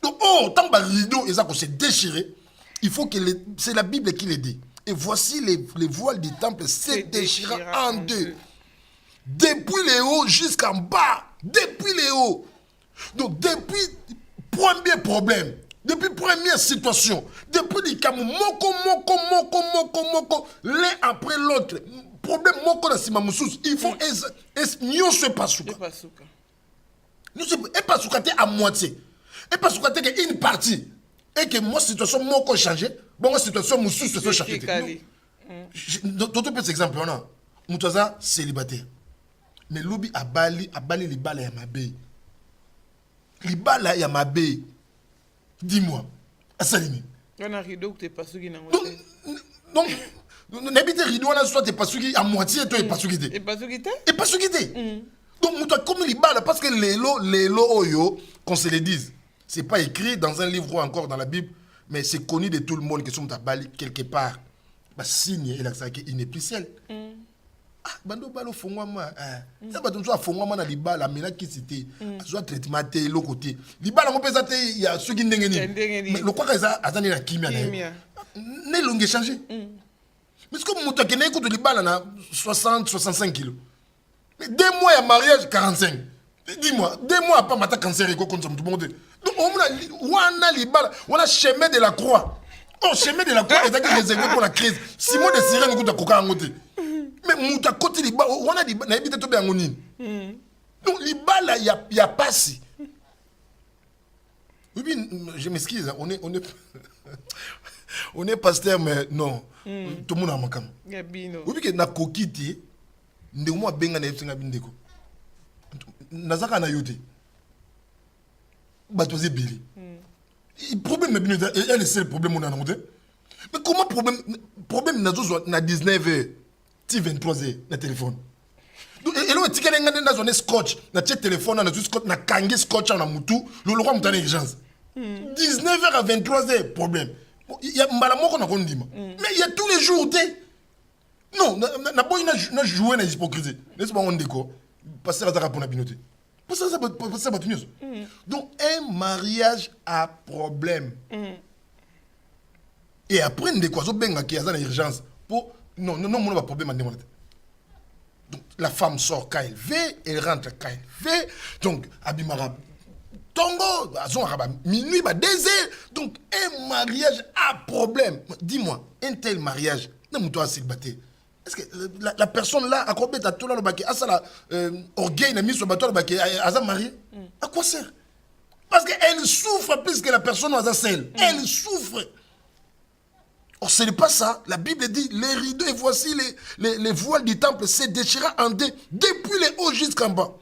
Speaker 2: Donc tant que rideau ezako se déchirer, il faut que c'est la Bible qui le dit. Et voici les voiles du temple se déchirant en deux. Depuis les hauts jusqu'en bas, depuis les hauts. Donc, depuis premier problème, depuis première situation, depuis les camous, moko, l'un après l'autre, problème moko na sima moussous, il faut nous se pasuka. Nous se pasuka à moitié. Et pasuka te une partie. Et que moi situation moko changé, bon moi situation moussous se changé. D'autres petits exemples, on a Moutaza célibataire. Mais l'obi a bali les balles à ma baie. Libala ya mabe. Dis-moi. Asalini.
Speaker 1: On a rideau que t'es pas sûr qu'il
Speaker 2: donc n'habite rideau on a soit t'es pas sûr à moitié toi et pas sûr qu'il
Speaker 1: et pas sûr qu'il
Speaker 2: et pas sûr qu'il donc muta comme libala parce que les oyo qu'on se le dise. C'est pas écrit dans un livre ou encore dans la Bible mais c'est connu de tout le monde que sont ta bali quelque part. Bah signe il a ça qu'il n'est plus seul. Bando balo fongwama ça ba tonso fongwama na libala mena ki cité soit traitement té le côté libala ngo pesa té ya soki ndenge ni mais le quoi ça azani na kimia ne longue changer mais ce que muto kene ko to libala na 60-65 kilos mais 2 mois de mariage 45 dis-moi 2 mois après mata cancer et ko konza muto monde donc on a libala on a chemin de la croix chemin de la croix est réservé pour la crise Simon de Cyrène ko to koka ngote. Mais mouta côté liba on a dit na ebité to be ngonini donc libala y a passé oui je m'excuse on est pasteur mais non tout le monde a makam oui que na kokiti nde mo benga na yetsinga bindeko nazaka na yote batoze bili problème bino elle est le problème on a noté mais comment problème na 19h 23h na téléphone. Donc et là tu as na zone scotch na téléphone na scotch na kangi scotch na mutu le roi mutana urgence. 19h à 23h problème. Il y a mbala moko na kondima. Mais il y a tous les jours non na boy na jouer na hypocrisie. N'est-ce pas on déco passer à pour na binoté. Pour ça donc un mariage à problème. Et après on déco so benga ki azana urgence pour non, mon problème à demander. Donc, la femme sort quand elle veut, elle rentre quand elle veut. Donc, Abimara, Tongo, minuit, 2 heures. Donc, un mariage a problème. Dis-moi, un tel mariage, non, toi, célibataire. Est-ce que la personne là, à quoi bête à tout le baquet, à ça, orgueil, n'a mis sur le bateau, le baquet, à ça marié, à quoi sert? Parce qu'elle souffre plus que la personne à celle. Elle souffre. Or, ce n'est pas ça. La Bible dit, les rideaux, et voici les voiles du temple se déchirant en deux, depuis les hauts jusqu'en bas.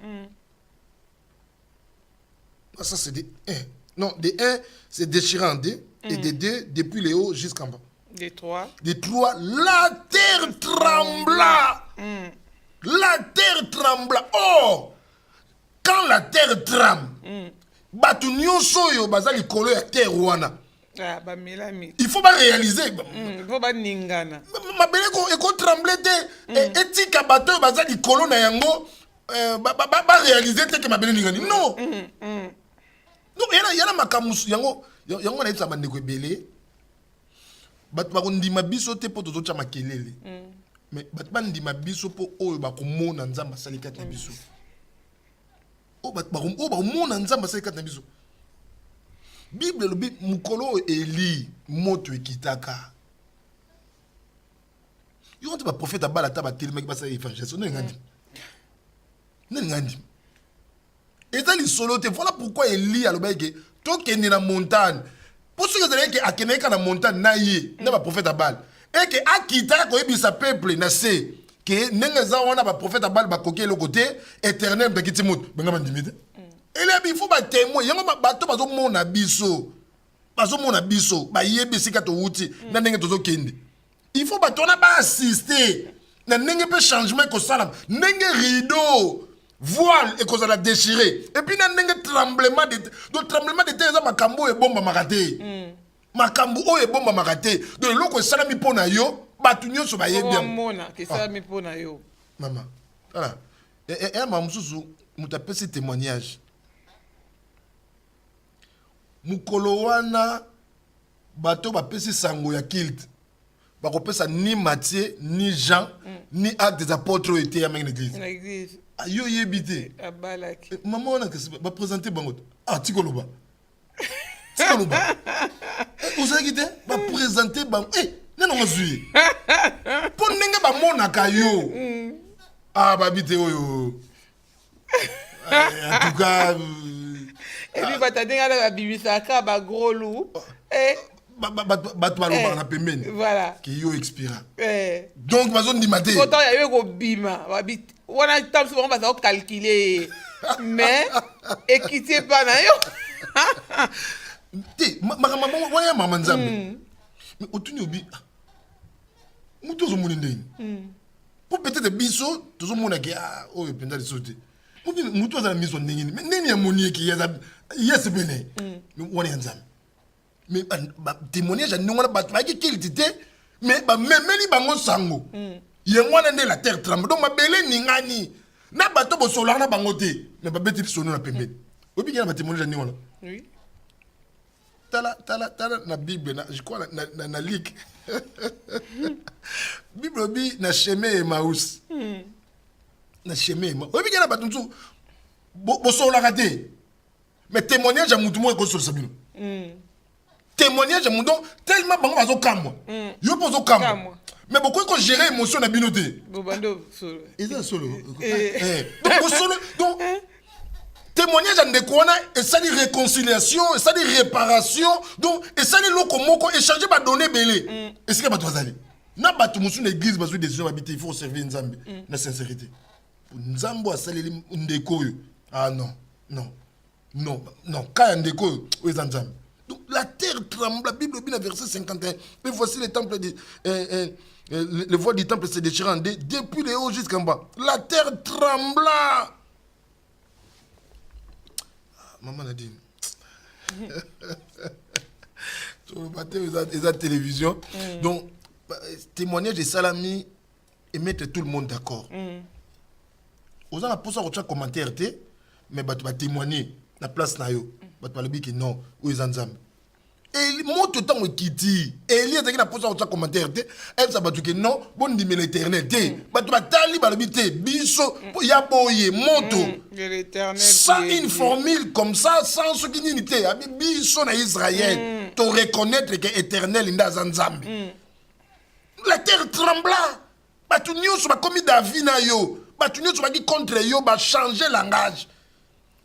Speaker 2: Ah, ça, c'est des 1. Non, des 1, c'est déchirant en deux, et des 2, depuis les hauts jusqu'en bas.
Speaker 1: Des 3.
Speaker 2: Des 3, la terre trembla. La terre trembla. Oh, quand la terre tremble, batu nyonso yo bazali kolo ya terre wana. Il faut pas réaliser.
Speaker 1: Il faut pas ningana.
Speaker 2: Ma belle ko trembler te etika bateau baza di kolo na yango ba réaliser te que ma belle ningani. Non. Donc il y a makamusu yango na ita bandeko ebele. bato bakondima biso te po tozotia makelele mais bato bandima biso po oyo bakomona nzambe asali kati na biso oyo bakomona nzambe asali kati na biso. Bible elobi mokolo oyo Eli moto ekitaka yo nte baprofete abala ata batelemaki basala évangélation nde ngandi eza lisolo te. Voilà pourquoi Eli alobaki tokende na montagne po soki ezalaki akendeki na montagne na ye na baprofete abala eke akitaka koyebisa peuple na se ke ndenge eza wana baprofete abala bakoki eloko te éternel bakiti moto benga bandimi te. Il faut ba témoin yango bato bazomona biso bayebi esika towuti na ndenge tozokende. Il faut batona ba assister na ndenge pe changement ekosala ndenge rideau voile ekozala déchiré et puis na ndenge tremblement de terre eza makambo ebombamaka te makambo oyo ebombamaka te donc eloko esalami mpo na yo bato nyonso bayebi
Speaker 1: esalami mpo na yo
Speaker 2: mama voilà mama mosusu moto apesi témoignage mukolo wana bato bapesi sango ya kilt bakopesa ni Matthieu ni Jean ni acte des apôtres oyo eteyamaki na église ayo yebi te mama wana baprésente bango tikoloba ozalaki te baprésente bango nena ngozwi mpo ndenge bamonaka yo babi te oyo en tout cas
Speaker 1: et puis batadinga na babimisaka bagros loup
Speaker 2: bato balobaka na pembeni
Speaker 1: voilà
Speaker 2: ki yo expira donc bazondima te
Speaker 1: pourtant ya yo kobima wana ntango so bango baza kocalcule mais ekiti epa na yo
Speaker 2: te makambo waya mama nzambe mais otuni obi mutu ozomoni ndenge po peut-être biso tozomonaki oyo mpenza liso te mutu azala miso ndenge nini ndeni ya moni eki yes bene wana ya nzambe mais témoignage ndenge wana bato bayaki kiliti te mais bamemeli bango sango yango wana nde la terre tremble donc mabele ningani na bato bosolaka na bango te mais babeti sono na pembeni obiki na batémoignage ndenge wana tala na Bible je crois na lik Bible obi na chemin Emmaüs na chemin Emmaüs obiki na bato nsu bosolaka te mais témoignage ya mutu mo ekosolisa bino témoignage ya mutu tellement bango bazokamwa yo mpo ozokamwa mais bokoki kogérer émotion na bino te eza solo donc bosolo donc témoignage ya ndeko wana esali réconciliation esali réparation donc esali loko moko échange badonné ebele esika bato bazali na bato mosusu na église bazwi décision babi te il faut servir nzambe na sincérité nzambe asaleli ndeko oyo non kaya ndeko oyo eza nzambe. Donc la terre tremble, la Bible dit dans verset 51 et voici les temples les voies du temple se déchirant depuis les hauts jusqu'en bas, la terre trembla. Maman a dit sur le matin ils ont télévision donc témoignage de Salami et mettre tout le monde d'accord. Aux gens pour ça reçoit commentaire té mais tu vas témoigner la place na yo bato balobi que non ou eza nzambe et moto tango ekiti Eli ezaki na posa reçoit commentaire te elle ça bato que non bondimi l'éternel te bato batali balobi te biso ya boye moto sans une formule comme ça sans ce qui nini te abi biso na Israël to reconnaître que éternel nda za nzambe. La terre trembla bato nyonso bakomi David na yo bato nyonso baki contre yo ba changer langage.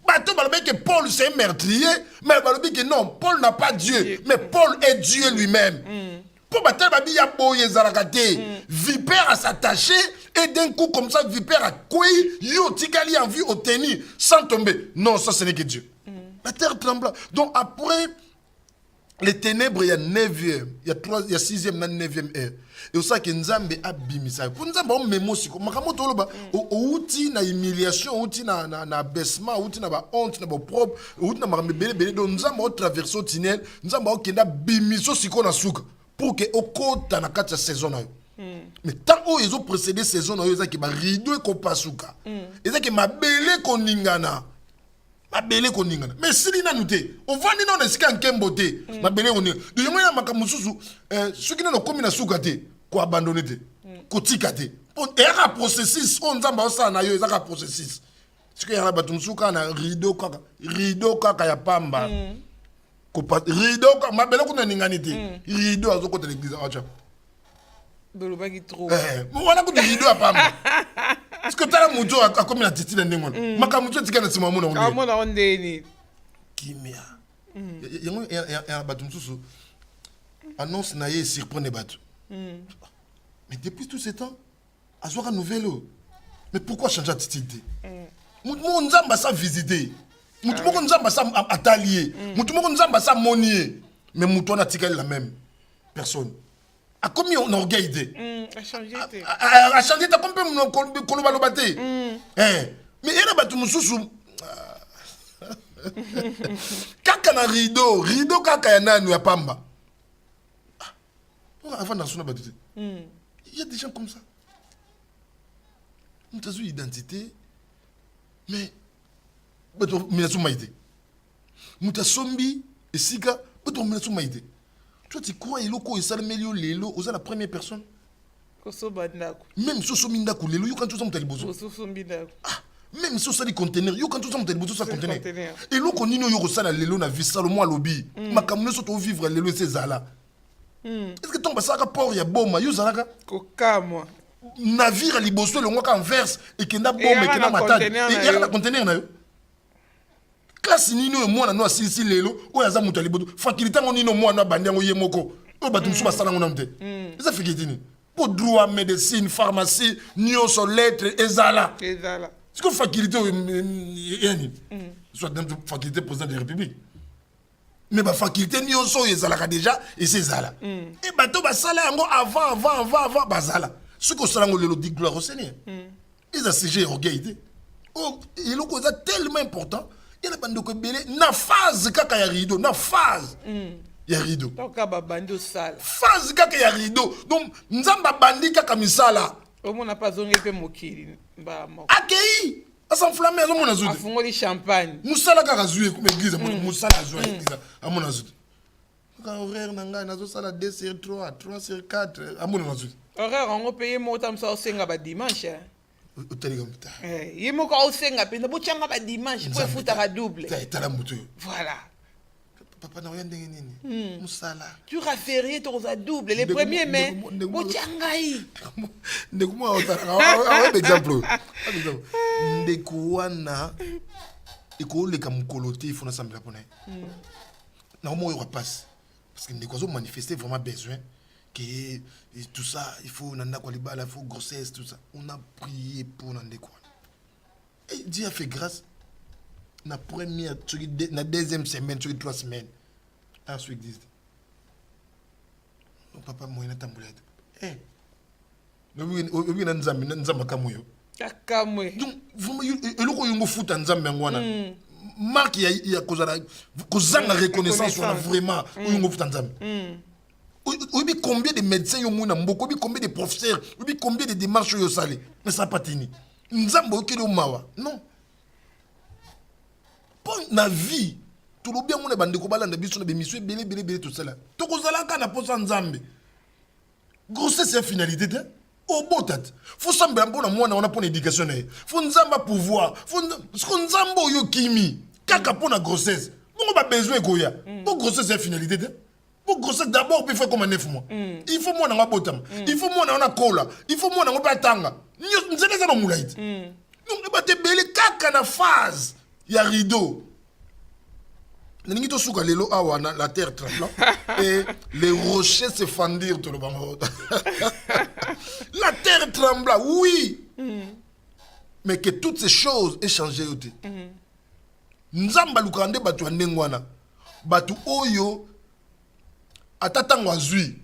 Speaker 2: Bato balobi que Paul c'est un meurtrier mais balobi que non Paul n'a pas Dieu mais Paul est Dieu lui-même. Pour batal babi ya boye zarakate vipère à s'attacher et d'un coup comme ça vipère à quoi yo tikali en vue au tenir sans tomber. Non, ça ce n'est que Dieu. La terre trembla. Donc après les ténèbres il y a 9e, il y a 6e, 9e heure. Et ça que Nzambe a bimisa. Pour Nzambe on memosiko. Makamoto loba outi na humiliation, outi na abaissement, outi na ba honte, na ba propre, outi na marambele bele donc Nzambe o traverser au tunnel, Nzambe o kenda bimiso siko na suka pour que okota na kati ya saison na yo. Mais tant que ils ont précédé saison na yo ça que ba rideau ko pasuka. Et ça que mabele ko ningana. abele koningana mais sili nanu te ovandi na esika nkembo te mabele koningana de yango ya makambo susu soki nano komi na suka te ko abandonner te kotika te eyaka processus oyo nzambe aosala na yo ezaka processus soki eyaka bato mosusu kaka na rideau kaka ya pamba rideau mabele kuna eningani te rideau azokota l'église acha
Speaker 1: bolobaki trop
Speaker 2: wana kutu rideau ya pamba parce que tala moto akomi na titi na ndenge wana makambo moto etika na nsima
Speaker 1: amona ondeni
Speaker 2: kimia yango ya bato mosusu annonce na ye surprendre bato mais depuis tout ce temps azwaka nouvelle mais pourquoi changer attitude te moto moko nzambe asa visiter moto moko nzambe asa atali ye moto moko nzambe asa moni ye mais moto wana atikali la même personne akomi na orgueil te achangé te akomi mpe kolobaloba te mais ena bato mosusu kaka na rideau kaka ya nanu ya pamba avant na suna bato te il y a des gens comme ça moto azwi identité mais bato mina so mai te moto asombi esika bato mina so mai te toi tu crois eloko esalemeli yo lelo oza la première personne
Speaker 1: kosoba ndako
Speaker 2: même so osomi ndako lelo yo kanti oza moto ya liboso
Speaker 1: osombi ndako
Speaker 2: même si osali conteneur yo kanti oza moto ya liboso osala conteneur eloko nini oyo kosala lelo na vie salomo alobi makambo nyonso tovivre lelo ese ezala est-ce que ntongo basalaka port ya boma yo ozalaka
Speaker 1: kokamwa
Speaker 2: navire liboso elongwaka anverse ekenda boma ekenda matadi eyaka na conteneur na yo klase nini oyo mwana no asilisi lelo oyo aza moto ya liboso fakilité yango nini omwana abandi yango ye moko oyo bato mosusu basala yango nano te eza fakilité nini po droit médecine pharmacie nyonso lettre ezala siko fakilité oyo yani soit fakilité président de la république mais bafakilité nyonso oyo ezalaka déjà ese ezala e bato basala yango avant bazala soki osala yango lelo di gloire au seigneur eza sujet ya orgueil te eloko eza tellement important yana bandeko ebele na phase kaka ya rideau na phase ya rideau phase kaka ya rideau donc nzambe abandi kaka misala
Speaker 1: omona mpe azongi mpe mokili
Speaker 2: akei asanflamme azomona zwi
Speaker 1: afungoli champagne
Speaker 2: mosala kaka zwi ekoma église mosala azwi église amona zwi kaka horaire na ngai nazosala 2 sur 3 3 sur 4 amona na zwi
Speaker 1: horaire yango mpe ye moko tamosa osenga badimanche
Speaker 2: otalika muta
Speaker 1: ye moko aosenga mpenza botyanga badimanche mpo efutaka double
Speaker 2: tala moto
Speaker 1: voilà
Speaker 2: papa na oya ndenge nini mosala
Speaker 1: tu raférie tokoza double les premiers mais botyangai
Speaker 2: ndeko mwa awa exemple ndeko wana ekoleka mokolo te ifo nasambela mpona ye na omo oyo rapase parce que ndeko azo manifester vraiment besoin que tout ça il faut nanda kwa libala il faut grossesse tout ça on a prié pour nande kwa et Dieu a fait grâce na première na deuxième semaine sur 3 semaines ensuite existe papa moyen tambola obi na nzamba kamoyo
Speaker 1: akamwe
Speaker 2: donc vraiment eloko yongo futa nzambe ngwana marque ya kozanga reconnaissance on a vraiment yongo futa nzambe oyebi combien de médecins yo mona mboko oyebi combien de professeurs oyebi combien de démarches yo sale mais ça pas tini nzambe okeli omawa non po na vie tolobi yango na bandeko balanda biso na bemission ebele tosala tokozalaka na posa nzambe grossesse ya finalité te obota te fo sambela mpona mwana wana mpona éducation na ye fo nzambe pouvoir siko nzambe oyo kimi kaka mpona grossesse bongo babesoin ekoya po grossesse ya finalité te pour grossesse d'abord il faut comme 9 mois il faut moi na botam il faut moi na kola il faut moi na patanga nzela za no mulaiti donc ba te belé kaka na phase ya rideau ningi to suka lelo awa na la terre tremblant et les rochers se fendirent tout le bango la terre trembla oui mais que toutes ces choses aient changé yote nzamba lukande batu ndengwana batu oyo Atatango azui,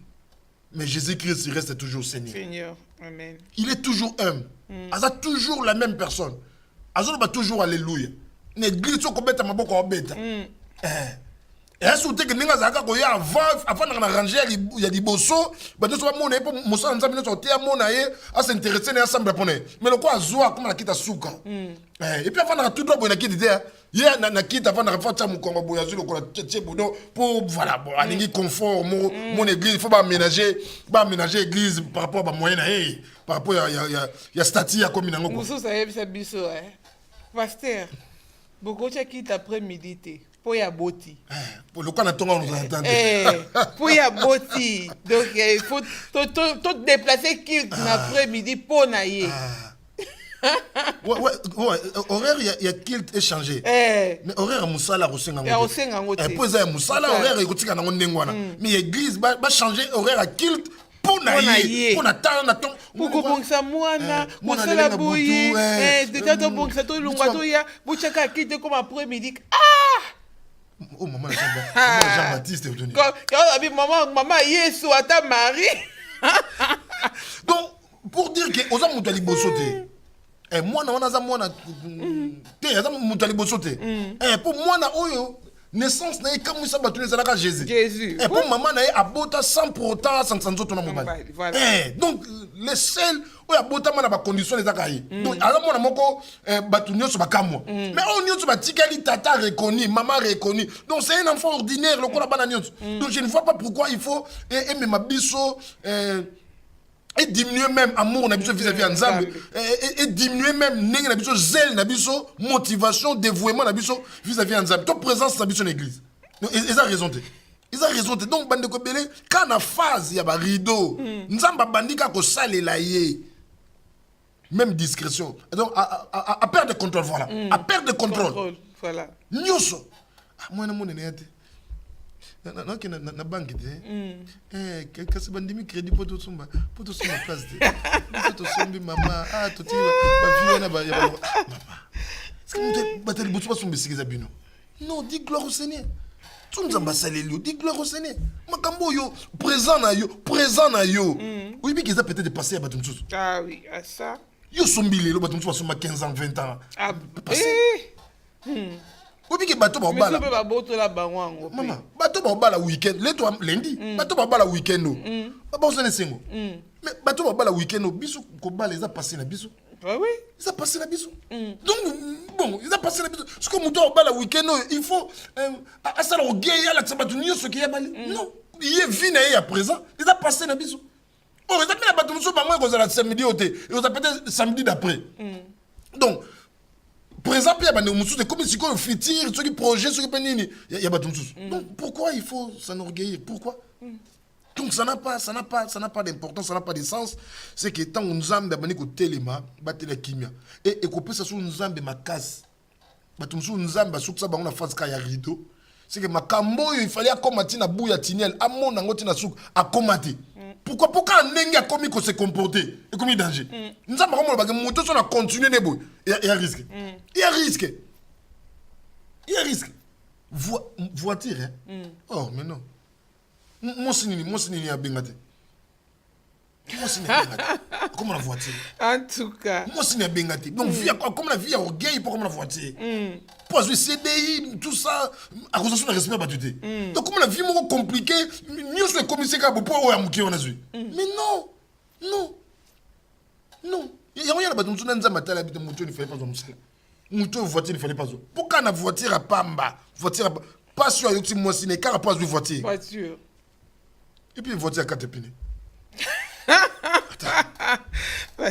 Speaker 2: mais Jésus-Christ reste toujours Seigneur.
Speaker 1: Seigneur, amen.
Speaker 2: Il est toujours humble. Aza toujours la même personne. Aza ba toujours alléluia. L'église ko beta maboko obeta. est-ce que tu as zaka ko ya avant na ranger il y a des bosso ba to so mona po mosala nzambe no te mona ye a s'intéresser na ensemble pone mais le quoi zoa comme la kita suka et puis avant na tout droit na kiti dia ye na kita avant na fa tsa mukongo boya zulu ko la tche bodo pour voilà bon alingi confort mon église il faut pas aménager église par rapport à moyen par rapport ya statut ya comme nango
Speaker 1: musu sa yebisa biso pasteur beaucoup qui après-midi te pour ya boti
Speaker 2: pour le cas na tonga nous entendre
Speaker 1: pour ya boti donc il faut tout déplacer qui l'après-midi pour na ye
Speaker 2: ouais horaire il y a kilt échangé mais horaire musala rosenga ngote pour ça musala horaire ikotika na ngondengwana mais église ba changer horaire à kilt pour na temps na ton
Speaker 1: pour kobongisa mwana kosala boyi déjà to bongisa to lungwa to ya buchaka kilt comme après-midi
Speaker 2: oh maman Jean-Baptiste
Speaker 1: quand maman Yesu ata Marie
Speaker 2: donc pour dire que oza mutu ali bosote mwana wana za mwana te aza mutu ali bosote pour mwana oyo naissance na ekamwisa bato ezalaka Jésus pour maman na ye abota sans pour autant sans nzoto na mobali donc le seul oyo abotama na bacondition ezaka ye donc aza mwana moko bato nyonso bakamwa mais oyo nyonso batikali tata reconnu maman reconnu donc c'est un enfant ordinaire lokola bana nyonso donc je ne vois pas pourquoi il faut emema biso et diminuer même amour na biso vis-à-vis Nzambe et diminuer même ndenge na biso zèle na biso motivation dévouement na biso vis-à-vis Nzambe to présence na biso na église donc ils ont raison donc bande ko belé quand na phase ya ba rideau Nzambe bandika ko salela ye même discrétion donc à perdre de contrôle voilà à perdre de contrôle
Speaker 1: voilà
Speaker 2: nyoso moi na mona nete na banque te kasi bandimi crédit poto sumba place te to sombi mama to ti ba viona ba mama est-ce que tu bateli botso ba sumbi sikiza bino non dis gloire au Seigneur tout nous ambasaleli dis gloire au Seigneur makambo yo présent na yo oui bi kiza peut-être passer à batum sous
Speaker 1: oui à ça
Speaker 2: yo sombi lelo batum sous sumba 15 ans 20 ans obi ke bato ba bala
Speaker 1: ba boto la bango
Speaker 2: mama bato ba bala weekend lundi bato ba bala weekend ba ba osene sengo mais bato ba bala weekend biso ko bala eza passé na biso
Speaker 1: oui
Speaker 2: eza passé na biso donc bon eza passé na biso ce que muto ba bala weekend il faut à ça le gay ya la tsabatu nyoso ki ya bali non il vient à présent eza passé na biso oh eza na bato muso ba moi ko za samedi ote et on peut-être samedi d'après donc présent puis il y a des comme si on futur ceux qui projet ceux qui penini il y a batum donc pourquoi il faut s'enorgueillir pourquoi donc ça n'a pas d'importance ça n'a pas de sens c'est que tant Nzambe abani ko telema batela kimia et ko pesa sur Nzambe makasi batum Nzambe asukisa bango na phase ka ya rideau c'est que makambo il fallait akomati na buya tinel amona ngoti na suku akomati pourquoi ndenge akomi ko se comporter et comme danger Nzambe comme ba moto so na continuer nebo il y a risque il y a risque voiture oh mais non moi sinini ya bengate comment la voiture
Speaker 1: en tout cas
Speaker 2: moi sinini ya bengate donc vie comme la vie orgueil pour comme la voiture pour jouer CDI tout ça à cause de respect batute donc comme la vie mo compliqué mieux se commissaire ka pour o ya muki on a joué mais non il y a rien là batum tuna nzamba tala bite muto ni fallait pas musala muto voiture il fallait pas pourquoi na voiture à pamba voiture pas sur yoti moi sinini car pas jouer voiture et puis voiture à quatre pneus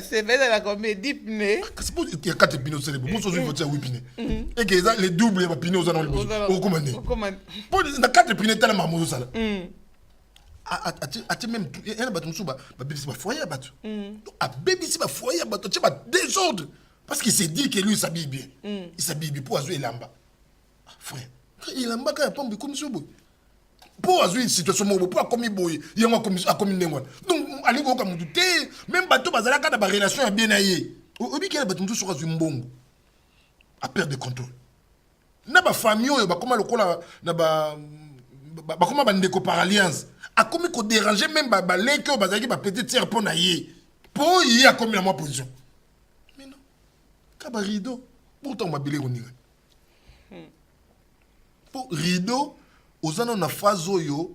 Speaker 1: c'est vrai dans la comédie pneu
Speaker 2: c'est pour il y a quatre pneus c'est bon moi je voiture à 8 pneus et que ça les doubles les pneus aux dans le recommander pour na quatre pneus tellement mamozo sala ati même ena bato musuba ba bébé ba foyer bato a bébé ba foyer bato tu ba désordre parce qu'il s'est dit que lui s'habille bien il s'habille bien pour azou elamba frère elamba ka pombe comme subo pour azou situation mo pour comme boy yango comme ndengwana donc ali ko comme douté même bato bazala ka ba relation bien aye obi ke bato mususu azou mbongo à perdre de contrôle na ba famille oyo ba koma lokola na ba koma ba ndeko par alliance a commis ko déranger même ba leke bazaki ba petit tiers pour na ye pour y a commis la moi position mais non ka ba rideau pourtant ma bilé oninga pour rideau ozana na phase oyo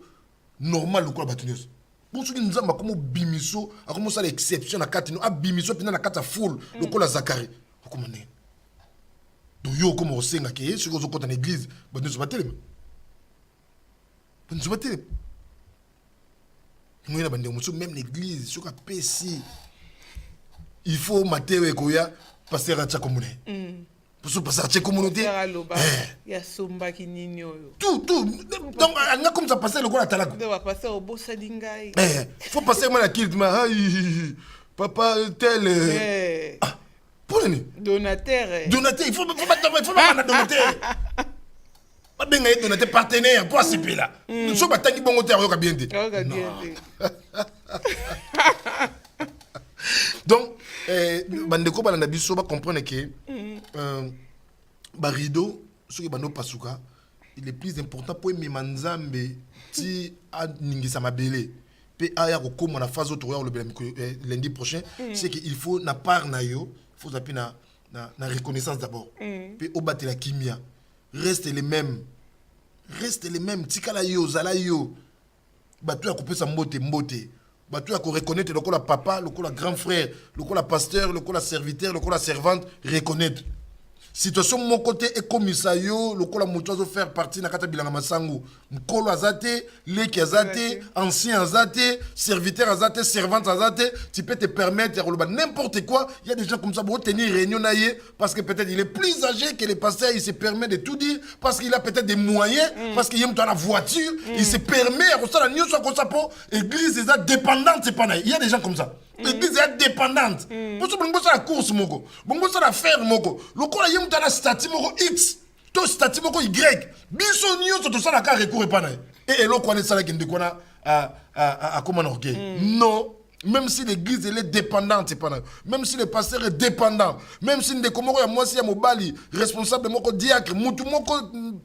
Speaker 2: normal lokola bato nyonso po soki nzambe akomi obimiso akomi osala exception na kati no abimiso mpena na kati ya foule lokola zakari okoma ndenge do yo okoma osengaka ye soki ozokɔta na église bato nyonso batelema bato nyonso batelema ngoyi na bandeko mosusu même l'église soki apesi il faut mateyo ekoya paster atia komona ye poso paster atia komona te
Speaker 1: ya sombaki nini oyo
Speaker 2: tout donc anga comme ça paster lokola atalaka
Speaker 1: nde bapasteur obosani ngai
Speaker 2: faut paster mwana kilte ma papa tel pour nini
Speaker 1: donateur
Speaker 2: il faut bana donateur babenga ye donateur partenaire po asepela so batangi bongo te akoyoka bien te donc bandeko balanda biso bacomprendre ke barideau soki bando pasuka il est plus important po emema nzambe ti aningisa mabele mpe aya kokóma na phase oyo tokoya kolobela lundi prochain c'est que il faut na part na yo faut zapi na reconnaissance d'abord mpe obatela kimia reste les mêmes tikala yo ozala yo bato ya kopesa mbote bato ya koreconnaître lokola papa lokola grand frère lokola pasteur lokola serviteur lokola servante reconnaître situation moko te ekomisa yo lokola moto azofaire partie na kati ya bilanga masango mokolo aza te leki aza te ancien aza te serviteur aza te servante aza te tu peux te permettre ya koloba n'importe quoi. Il y a des gens comme ça pour tenir réunion na ye parce que peut-être il est plus âgé que les pasteurs, il se permet de tout dire parce qu'il a peut-être des moyens parce qu'il aime la voiture, il se permet à ça la news comme ça pour église est dépendante, c'est pas il y a des gens comme ça. L'église est dépendante. Pour ça, bon, ça la course moko, bon, ça la faire moko. Le quoi, il y a un statut moko X, to statut moko Y. Biso nyo to ça la car recours pas na. Et le quoi, ça la qui ndeko na à comment orgueil. Non. Même si l'église elle est dépendante, c'est pas là. Même si le pasteur est dépendant, même si ndeko moko ya mwasi ya mobali responsable moko diacre, mutu moko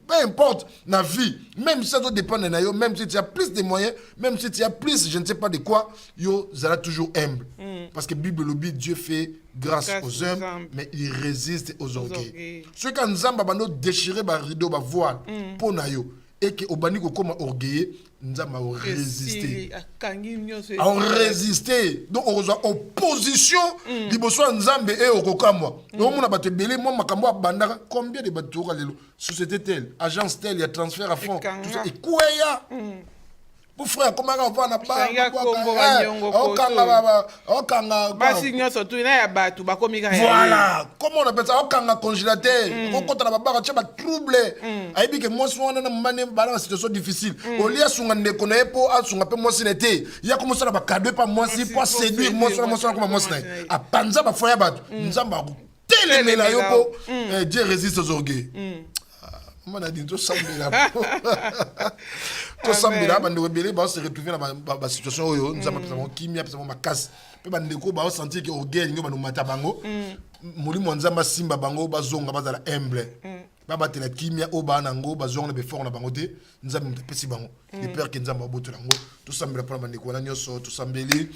Speaker 2: peu importe na vie, même si ça doit dépendre na yo, même si tu as plus de moyens, même si tu as plus je ne sais pas de quoi, yo sera toujours humble. Parce que Bible le dit Dieu fait grâce aux hommes, mais il résiste aux orgueils. Ceux qui nzamba bando déchirer ba rideau ba voile pour na yo et que obani ko comme orgueilleux nzamba a résisté. On résisté. Donc on a opposition liboso nzambe et okokamwa. Donc on a battu belé moi makambo bandaka combien de bateaux lelo société telle, agence telle, il y a transfert à fond, tout ça et quoi ya pour frère comment on va na ba okanga
Speaker 1: basi nyoso tu na ya batu bakomika
Speaker 2: voilà comment on appelle ça okanga congélateur okota na babaka tia ba trouble aibi ke moi soin na mane bala situation difficile olia sunga ndeko na epo asunga pe moi sinete ya comme ça na ba cadeau pas moi si pour séduire moi comme moi sinete a panza ba foya batu nzamba telemela yo po Dieu résiste aux orgueils. On a dit tout ça tout ça mais là bande rebelle ba se retrouver dans ba situation oyo nous avons kimia pesa ma casse pe bande ko ba sentir que orgueil ngo ba no mata bango molimo nzamba simba bango bazonga bazala humble ba batela kimia o ba nango bazonga be fort na bango te nzamba mutapesi bango le père que nzamba botola ngo tout ça mbela prendre bande ko na nyoso tout ça mbeli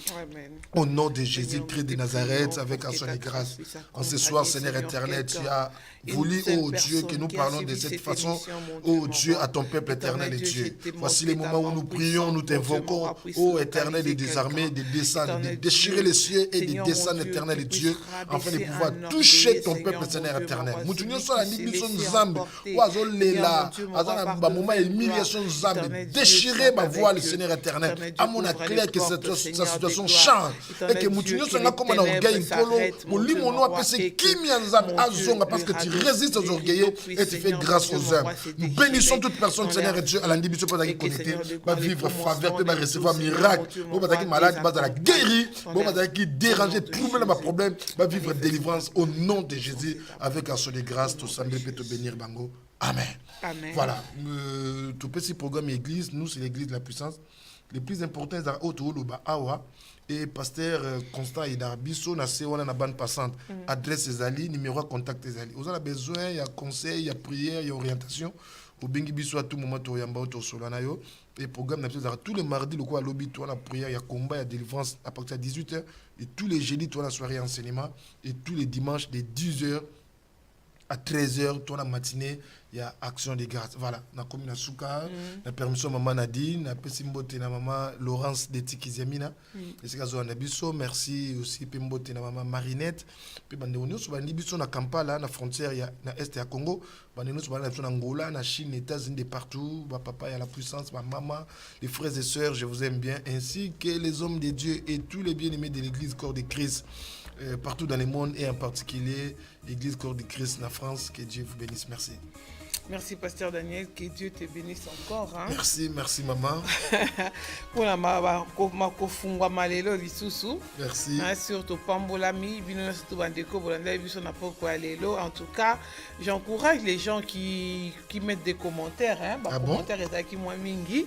Speaker 2: au nom de Jésus-Christ de Nazareth avec son grâce en ce soir Seigneur éternel tu as voulu oh Dieu que nous parlons de cette façon oh Dieu à ton peuple éternel et Dieu voici les moments où nous prions nous t'invoquons oh éternel et des armées de descendre de déchirer les cieux et de descendre éternel et Dieu afin de pouvoir toucher ton peuple Seigneur éternel mutu nyoso la libiso nzambe oazo lela azana ba moment humiliation nzambe déchirer ma voix le Seigneur éternel à mon clair que sa situation change et que mutu nyoso nga comme na orgueil nkolo molimo no apese kimia nzambe azonga parce que tu résistes aux orgueilleux et tu fais grâce aux hommes. Nous bénissons toute personne Seigneur et Dieu à l'individu pour qui connecté va vivre faveur va recevoir miracle bon va qui malade va la guérir bon va qui déranger trouver le problème va vivre délivrance au nom de Jésus avec un son de grâce tout ça peut te bénir bango amen. Amen. Voilà tout petit programme église nous c'est l'église de la puissance les plus importants c'est Otoloba Awa et pasteur Constant et Darbiso na sewana na bande passante adresse ezali numéro de contact ezali vous avez besoin il y a conseil il y a prière il y a orientation au bengi biso à tout moment to yamba to solana yo et programme na biso tous les mardis le quoi lobby toi la prière il y a combat il y a délivrance à partir de 18h et tous les jeudis toi la soirée enseignement et tous les dimanches de 10h à 13h, toi la matinée, il y a action de grâce. Voilà, na commune Souka, na permission maman Nadine, na pesimbote na maman Laurence de Tikiziamina. Et c'est kazo na biso, merci aussi pembote na maman Marinette. Puis bande onyo so bandi biso na Kampala, na frontière ya na est ya Congo, bande onyo so bandi na Angola, na Chine, États-Unis de partout, ba papa ya la puissance, ma maman, les frères et sœurs, je vous aime bien, ainsi que les hommes de Dieu et tous les bien-aimés de l'église corps de Christ. Partout dans le monde et en particulier l'église corps de Christ en France. Que Dieu vous bénisse. Merci.
Speaker 1: Merci Pasteur Daniel, que Dieu te bénisse encore. Hein?
Speaker 2: Merci maman.
Speaker 1: Voilà, ma kofungwa malelo lisusu.
Speaker 2: Merci.
Speaker 1: Surtout pambolami, bino surtout bandeko bolanda biso na poko alelo. En tout cas, j'encourage les gens qui mettent des commentaires. Hein? Commentaires ezaki moi mingi.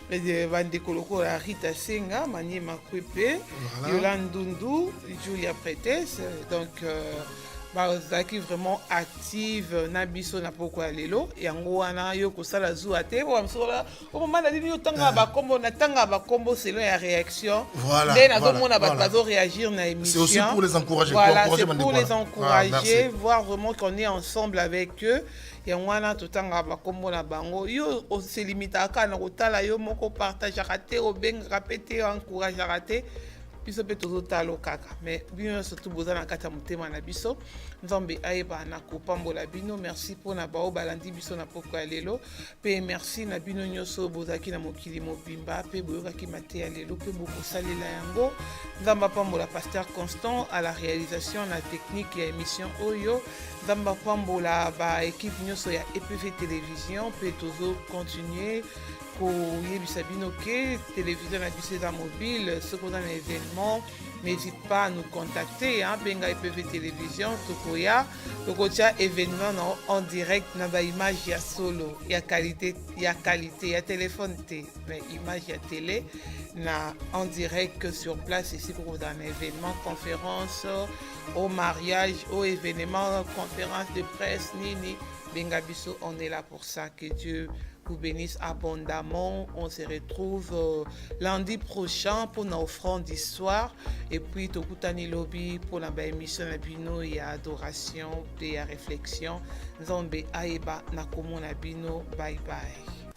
Speaker 1: Bandeko loko la Rita Senga, Manie Makwepe, Yolande Dundu, Julia Pretes. Donc bazaki vraiment active na biso na poko ya lelo yango wana yo kosala zuwa te bo amsola o mama na dini yo tanga ba kombo na tanga ba kombo selon ya réaction dès na komona ba bazo réagir na émission.
Speaker 2: C'est aussi pour les encourager.
Speaker 1: Voilà, c'est pour les encourager, voir vraiment qu'on est ensemble avec eux. Yango wana totanga ba kombo na bango yo o se limitaka na kotala yo moko partage raté o benga pété encourage raté. Biso pe tozotala kaka mais bino surtout bozana kata motema na biso nzambe ayeba na kopambola bino. Merci pour na bao balandi biso na poko ya lelo pe merci na bino nyonso bozaki na mokili mobimba pe boyokaki mate ya lelo pe bokosalela yango. Nzambe apambola Pasteur Constant à la réalisation na technique ya émission oyo. Nzambe apambola ba équipe nyonso ya EPV télévision pe tozo continuer yebisa bino ke télévision na biso eza mobile soki oza na événement n'hésite pas à nous contacter hein? Benga EPV télévision tokoya tokotia événement en direct na ba image ya solo ya qualité ya téléphone te mais image ya télé na en direct sur place ici pour un événement conférence au mariage au événement conférence de presse nini benga biso on est là pour ça. Que Dieu vous bénisse abondamment. On se retrouve lundi prochain pour nos offrandes d'histoire. Et puis, Tokutani Lobby pour la émission Nabino, il y a adoration, il y a réflexion. Nzambe Aeba Nakomo Nabino. Bye bye.